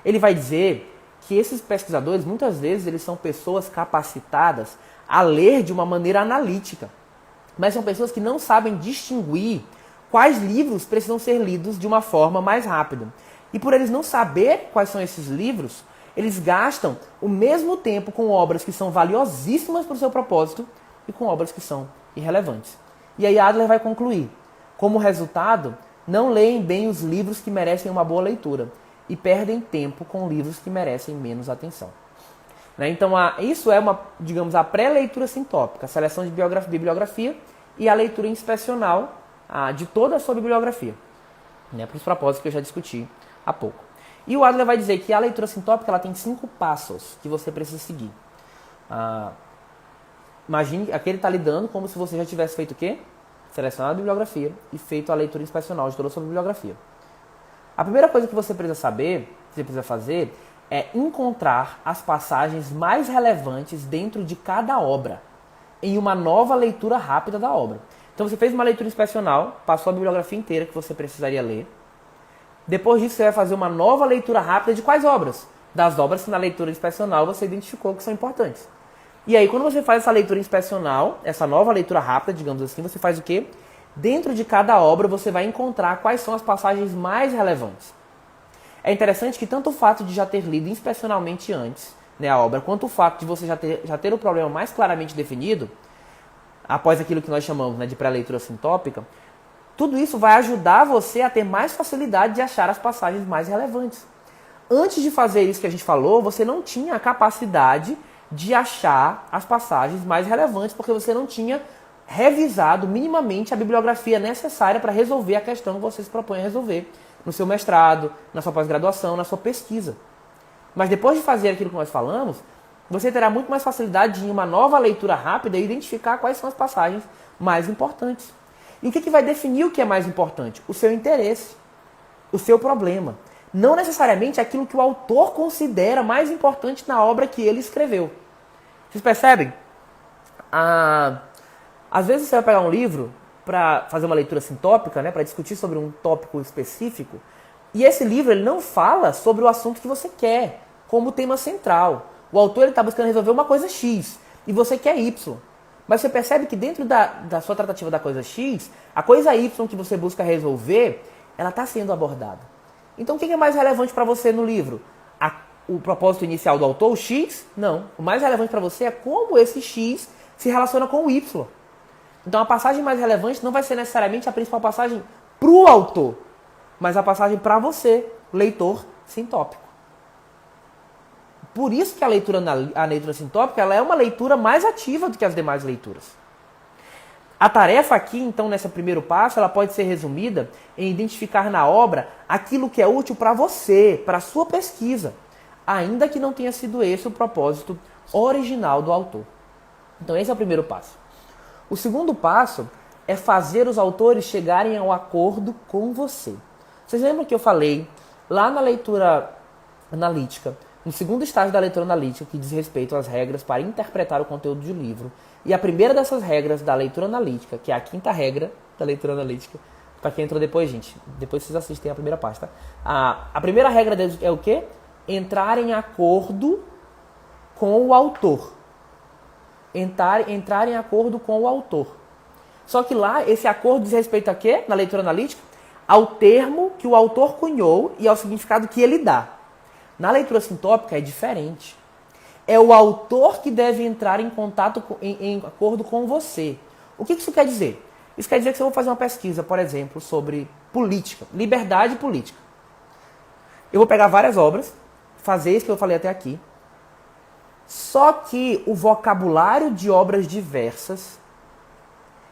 Ele vai dizer que esses pesquisadores, muitas vezes, eles são pessoas capacitadas a ler de uma maneira analítica, mas são pessoas que não sabem distinguir quais livros precisam ser lidos de uma forma mais rápida. E por eles não saber quais são esses livros, eles gastam o mesmo tempo com obras que são valiosíssimas para o seu propósito e com obras que são irrelevantes. E aí Adler vai concluir: como resultado, não leem bem os livros que merecem uma boa leitura e perdem tempo com livros que merecem menos atenção. Então, isso é a pré-leitura sintópica, a seleção de bibliografia e a leitura inspecional de toda a sua bibliografia, para os propósitos que eu já discuti há pouco. E o Adler vai dizer que a leitura sintópica ela tem 5 passos que você precisa seguir. Imagine, aqui ele está lidando como se você já tivesse feito o quê? Selecionado a bibliografia e feito a leitura inspecional de toda a sua bibliografia. A primeira coisa que você precisa saber, que você precisa fazer, é encontrar as passagens mais relevantes dentro de cada obra, em uma nova leitura rápida da obra. Então você fez uma leitura inspecional, passou a bibliografia inteira que você precisaria ler. Depois disso você vai fazer uma nova leitura rápida de quais obras? Das obras que na leitura inspecional você identificou que são importantes. E aí quando você faz essa leitura inspecional, essa nova leitura rápida, digamos assim, você faz o quê? Dentro de cada obra você vai encontrar quais são as passagens mais relevantes. É interessante que tanto o fato de já ter lido inspecionalmente antes, né, a obra, quanto o fato de você já ter o problema mais claramente definido, após aquilo que nós chamamos, né, de pré-leitura sintópica, tudo isso vai ajudar você a ter mais facilidade de achar as passagens mais relevantes. Antes de fazer isso que a gente falou, você não tinha a capacidade de achar as passagens mais relevantes, porque você não tinha revisado minimamente a bibliografia necessária para resolver a questão que você se propõe a resolver no seu mestrado, na sua pós-graduação, na sua pesquisa. Mas depois de fazer aquilo que nós falamos, você terá muito mais facilidade de, em uma nova leitura rápida, identificar quais são as passagens mais importantes. E o que vai definir o que é mais importante? O seu interesse, o seu problema. Não necessariamente aquilo que o autor considera mais importante na obra que ele escreveu. Vocês percebem? Às vezes você vai pegar um livro para fazer uma leitura sintópica, né, para discutir sobre um tópico específico, e esse livro ele não fala sobre o assunto que você quer, como tema central. O autor está buscando resolver uma coisa X, e você quer Y. Mas você percebe que dentro da sua tratativa da coisa X, a coisa Y que você busca resolver, ela está sendo abordada. Então o que é mais relevante para você no livro? O propósito inicial do autor, o X? Não. O mais relevante para você é como esse X se relaciona com o Y. Então a passagem mais relevante não vai ser necessariamente a principal passagem para o autor, mas a passagem para você, leitor sintópico. Por isso que a leitura sintópica ela é uma leitura mais ativa do que as demais leituras. A tarefa aqui, então, nesse primeiro passo, ela pode ser resumida em identificar na obra aquilo que é útil para você, para a sua pesquisa, ainda que não tenha sido esse o propósito original do autor. Então esse é o primeiro passo. O segundo passo é fazer os autores chegarem ao acordo com você. Vocês lembram que eu falei lá na leitura analítica, no segundo estágio da leitura analítica, que diz respeito às regras para interpretar o conteúdo de um livro. E a primeira dessas regras da leitura analítica, que é a quinta regra da leitura analítica, para quem entrou depois, gente, depois vocês assistem a primeira parte, tá? A primeira regra deles é o quê? Entrar em acordo com o autor. Entrar em acordo com o autor. Só que lá, esse acordo diz respeito a quê? Na leitura analítica? Ao termo que o autor cunhou e ao significado que ele dá. Na leitura sintópica é diferente. É o autor que deve entrar em contato, em acordo com você. O que isso quer dizer? Isso quer dizer que se eu vou fazer uma pesquisa, por exemplo, sobre política, liberdade política. Eu vou pegar várias obras, fazer isso que eu falei até aqui. Só que o vocabulário de obras diversas,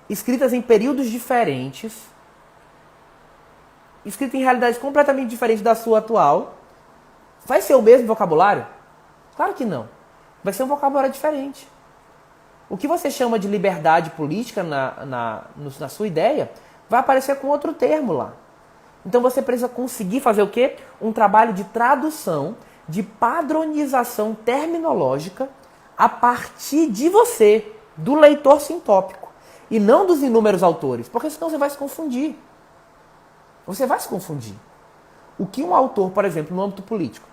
escritas em períodos diferentes, escritas em realidades completamente diferentes da sua atual, vai ser o mesmo vocabulário? Claro que não. Vai ser um vocabulário diferente. O que você chama de liberdade política na sua ideia, vai aparecer com outro termo lá. Então você precisa conseguir fazer o quê? Um trabalho de tradução, de padronização terminológica a partir de você, do leitor sintópico, e não dos inúmeros autores, porque senão você vai se confundir. Você vai se confundir. O que um autor, por exemplo, no âmbito político,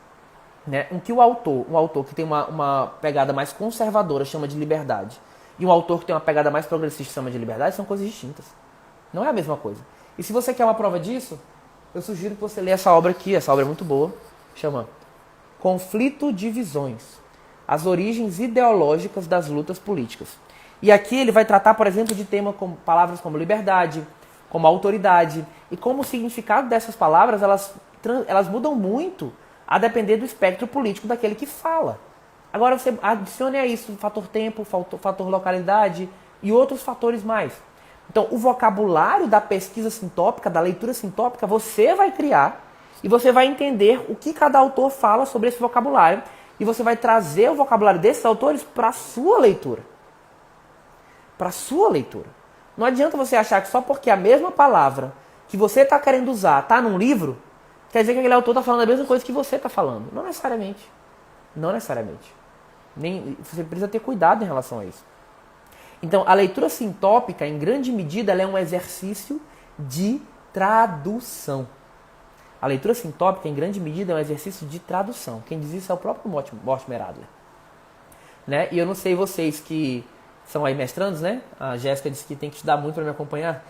né, um autor que tem uma pegada mais conservadora chama de liberdade, e um autor que tem uma pegada mais progressista chama de liberdade, são coisas distintas. Não é a mesma coisa. E se você quer uma prova disso, eu sugiro que você leia essa obra aqui, essa obra é muito boa, chama Conflito de Visões, as origens ideológicas das lutas políticas. E aqui ele vai tratar, por exemplo, de temas como palavras como liberdade, como autoridade, e como o significado dessas palavras, elas mudam muito a depender do espectro político daquele que fala. Agora você adicione a isso o fator tempo, o fator localidade e outros fatores mais. Então, o vocabulário da pesquisa sintópica, da leitura sintópica, você vai criar e você vai entender o que cada autor fala sobre esse vocabulário e você vai trazer o vocabulário desses autores para a sua leitura. Para a sua leitura. Não adianta você achar que só porque a mesma palavra que você está querendo usar está num livro, quer dizer que aquele autor está falando a mesma coisa que você está falando. Não necessariamente. Não necessariamente. Você precisa ter cuidado em relação a isso. Então, a leitura sintópica, em grande medida, ela é um exercício de tradução. A leitura sintópica, em grande medida, é um exercício de tradução. Quem diz isso é o próprio Mortimer Adler. Né? E eu não sei vocês que são aí mestrandos, né? A Jéssica disse que tem que estudar muito para me acompanhar.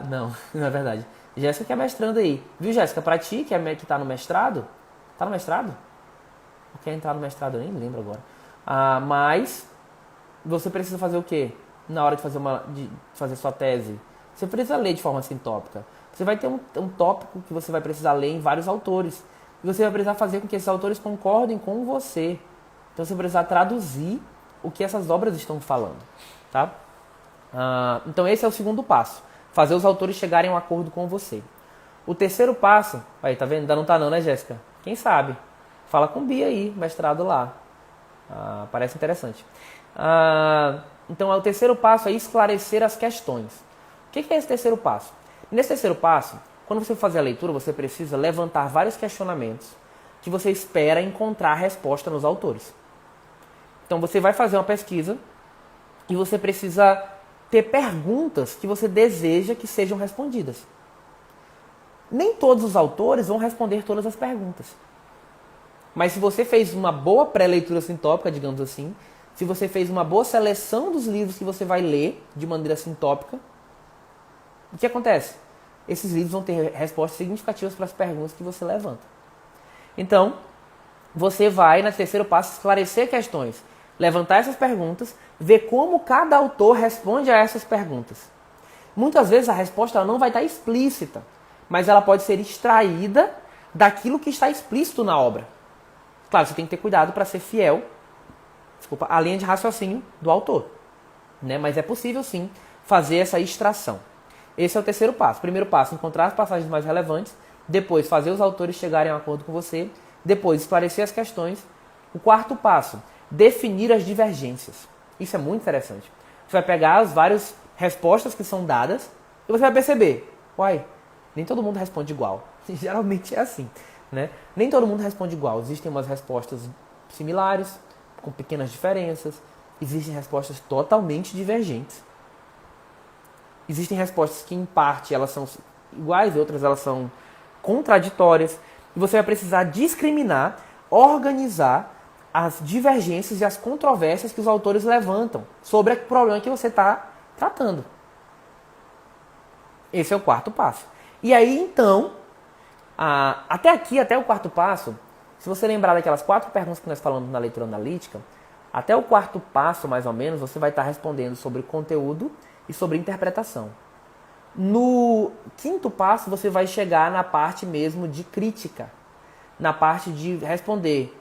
Não é verdade. Jéssica que é mestranda aí. Viu, Jéssica? Para ti, que está no mestrado... Está no mestrado? Ou quer entrar no mestrado? Eu nem lembro agora. Mas... você precisa fazer o quê? Na hora de fazer sua tese. Você precisa ler de forma sintópica. Você vai ter um tópico que você vai precisar ler em vários autores. E você vai precisar fazer com que esses autores concordem com você. Então você vai precisar traduzir o que essas obras estão falando. Tá? Então esse é o segundo passo. Fazer os autores chegarem a um acordo com você. O terceiro passo... Aí, tá vendo? Ainda não tá não, né, Jéssica? Quem sabe? Fala com Bia aí, mestrado lá. Parece interessante. Então, o terceiro passo é esclarecer as questões. O que é esse terceiro passo? Nesse terceiro passo, quando você for fazer a leitura, você precisa levantar vários questionamentos que você espera encontrar resposta nos autores. Então, você vai fazer uma pesquisa e você precisa ter perguntas que você deseja que sejam respondidas. Nem todos os autores vão responder todas as perguntas. Mas se você fez uma boa pré-leitura sintópica, digamos assim, se você fez uma boa seleção dos livros que você vai ler de maneira sintópica, o que acontece? Esses livros vão ter respostas significativas para as perguntas que você levanta. Então, você vai, no terceiro passo, esclarecer questões. Levantar essas perguntas, ver como cada autor responde a essas perguntas. Muitas vezes a resposta ela não vai estar explícita, mas ela pode ser extraída daquilo que está explícito na obra. Claro, você tem que ter cuidado para ser fiel, à linha de raciocínio do autor. Né? Mas é possível sim fazer essa extração. Esse é o terceiro passo. Primeiro passo, encontrar as passagens mais relevantes. Depois, fazer os autores chegarem a um acordo com você. Depois, esclarecer as questões. O quarto passo, definir as divergências. Isso é muito interessante. Você vai pegar as várias respostas que são dadas e você vai perceber, uai, nem todo mundo responde igual. Geralmente é assim, né? Nem todo mundo responde igual. Existem umas respostas similares, com pequenas diferenças. Existem respostas totalmente divergentes. Existem respostas que, em parte, elas são iguais, outras elas são contraditórias. E você vai precisar discriminar, organizar as divergências e as controvérsias que os autores levantam sobre o problema que você está tratando. Esse é o quarto passo. E aí, então, até aqui, até o quarto passo, se você lembrar daquelas 4 perguntas que nós falamos na leitura analítica, até o quarto passo, mais ou menos, você vai estar respondendo sobre conteúdo e sobre interpretação. No quinto passo, você vai chegar na parte mesmo de crítica, na parte de responder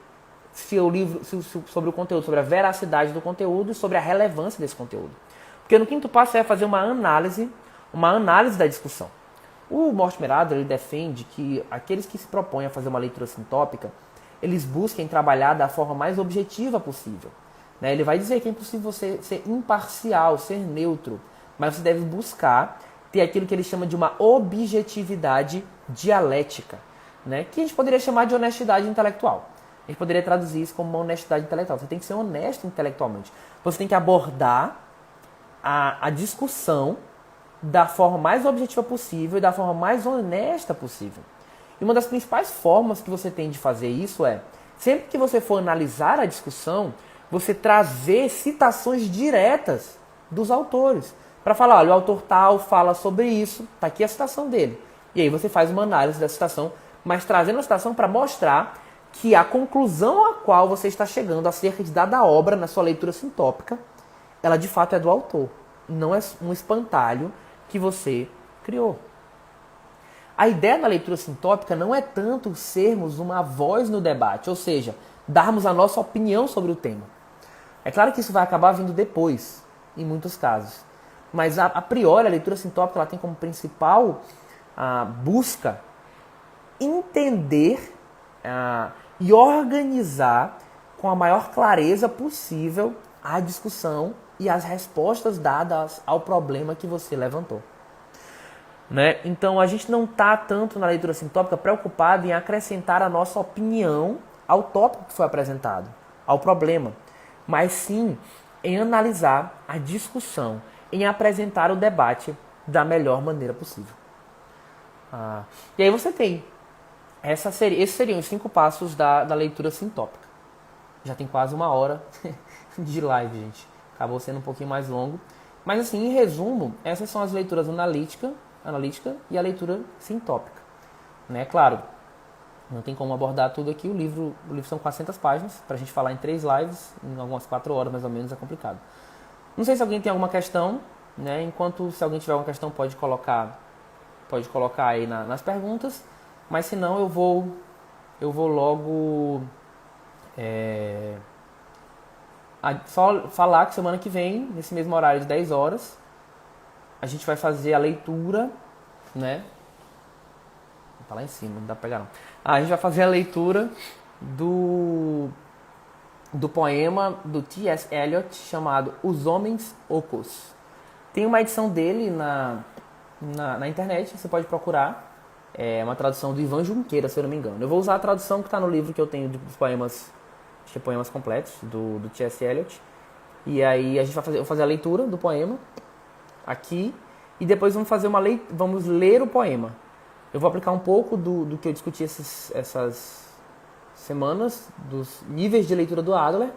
sobre o conteúdo, sobre a veracidade do conteúdo e sobre a relevância desse conteúdo. Porque no quinto passo você vai fazer uma análise da discussão. O Mortimer Adler ele defende que aqueles que se propõem a fazer uma leitura sintópica, eles busquem trabalhar da forma mais objetiva possível. Né? Ele vai dizer que é impossível você ser imparcial, ser neutro, mas você deve buscar ter aquilo que ele chama de uma objetividade dialética, né? Que a gente poderia chamar de honestidade intelectual. A gente poderia traduzir isso como uma honestidade intelectual. Você tem que ser honesto intelectualmente. Você tem que abordar a discussão da forma mais objetiva possível e da forma mais honesta possível. E uma das principais formas que você tem de fazer isso é, sempre que você for analisar a discussão, você trazer citações diretas dos autores. Para falar, olha, o autor tal fala sobre isso, está aqui a citação dele. E aí você faz uma análise da citação, mas trazendo a citação para mostrar que a conclusão a qual você está chegando acerca de dada obra na sua leitura sintópica, ela de fato é do autor. Não é um espantalho que você criou. A ideia da leitura sintópica não é tanto sermos uma voz no debate, ou seja, darmos a nossa opinião sobre o tema. É claro que isso vai acabar vindo depois, em muitos casos. Mas a priori a leitura sintópica ela tem como principal busca entender e organizar com a maior clareza possível a discussão e as respostas dadas ao problema que você levantou. Né? Então a gente não está tanto na leitura sintópica preocupado em acrescentar a nossa opinião ao tópico que foi apresentado, ao problema, mas sim em analisar a discussão, em apresentar o debate da melhor maneira possível. E aí você tem, esses seriam os 5 passos da leitura sintópica. Já tem quase 1 hora de live, gente. Acabou sendo um pouquinho mais longo. Mas assim, em resumo, essas são as leituras analítica e a leitura sintópica. Né? Claro, não tem como abordar tudo aqui. O livro são 400 páginas. Para a gente falar em 3 lives, em algumas 4 horas mais ou menos, é complicado. Não sei se alguém tem alguma questão. Né? Enquanto, se alguém tiver alguma questão, pode colocar aí nas perguntas. Mas se não, eu vou logo só falar que semana que vem, nesse mesmo horário de 10 horas, a gente vai fazer a leitura, né? Tá lá em cima, não dá pra pegar não. A gente vai fazer a leitura do poema do T.S. Eliot chamado Os Homens Ocos. Tem uma edição dele na internet, você pode procurar. É uma tradução do Ivan Junqueira, se eu não me engano. Eu vou usar a tradução que está no livro que eu tenho dos poemas, acho que é Poemas Completos, do T.S. Eliot. E aí eu vou fazer a leitura do poema aqui e depois vamos ler o poema. Eu vou aplicar um pouco do que eu discuti essas semanas, dos níveis de leitura do Adler,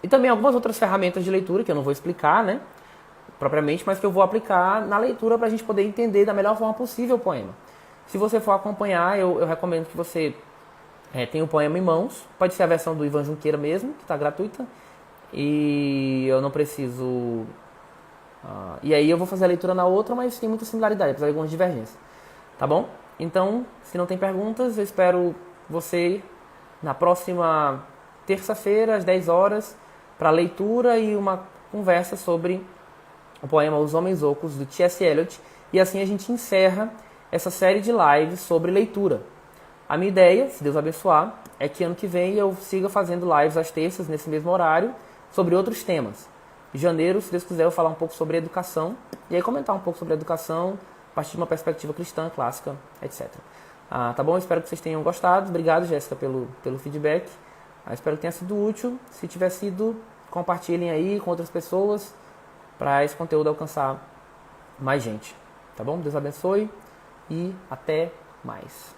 e também algumas outras ferramentas de leitura que eu não vou explicar, né, propriamente, mas que eu vou aplicar na leitura para a gente poder entender da melhor forma possível o poema. Se você for acompanhar, eu recomendo que você tenha o poema em mãos. Pode ser a versão do Ivan Junqueira mesmo, que está gratuita. e eu não preciso... e aí eu vou fazer a leitura na outra, mas tem muita similaridade, apesar de algumas divergências. Tá bom? Então, se não tem perguntas, eu espero você na próxima terça-feira, às 10 horas, para leitura e uma conversa sobre o poema Os Homens Ocos, do T.S. Eliot. E assim a gente encerra essa série de lives sobre leitura. A minha ideia, se Deus abençoar, é que ano que vem eu siga fazendo lives às terças, nesse mesmo horário, sobre outros temas. Em janeiro, se Deus quiser, eu falar um pouco sobre educação, e aí comentar um pouco sobre educação, a partir de uma perspectiva cristã, clássica, etc. Tá bom? Espero que vocês tenham gostado. Obrigado, Jéssica, pelo feedback. Espero que tenha sido útil. Se tiver sido, compartilhem aí com outras pessoas para esse conteúdo alcançar mais gente. Tá bom? Deus abençoe e até mais.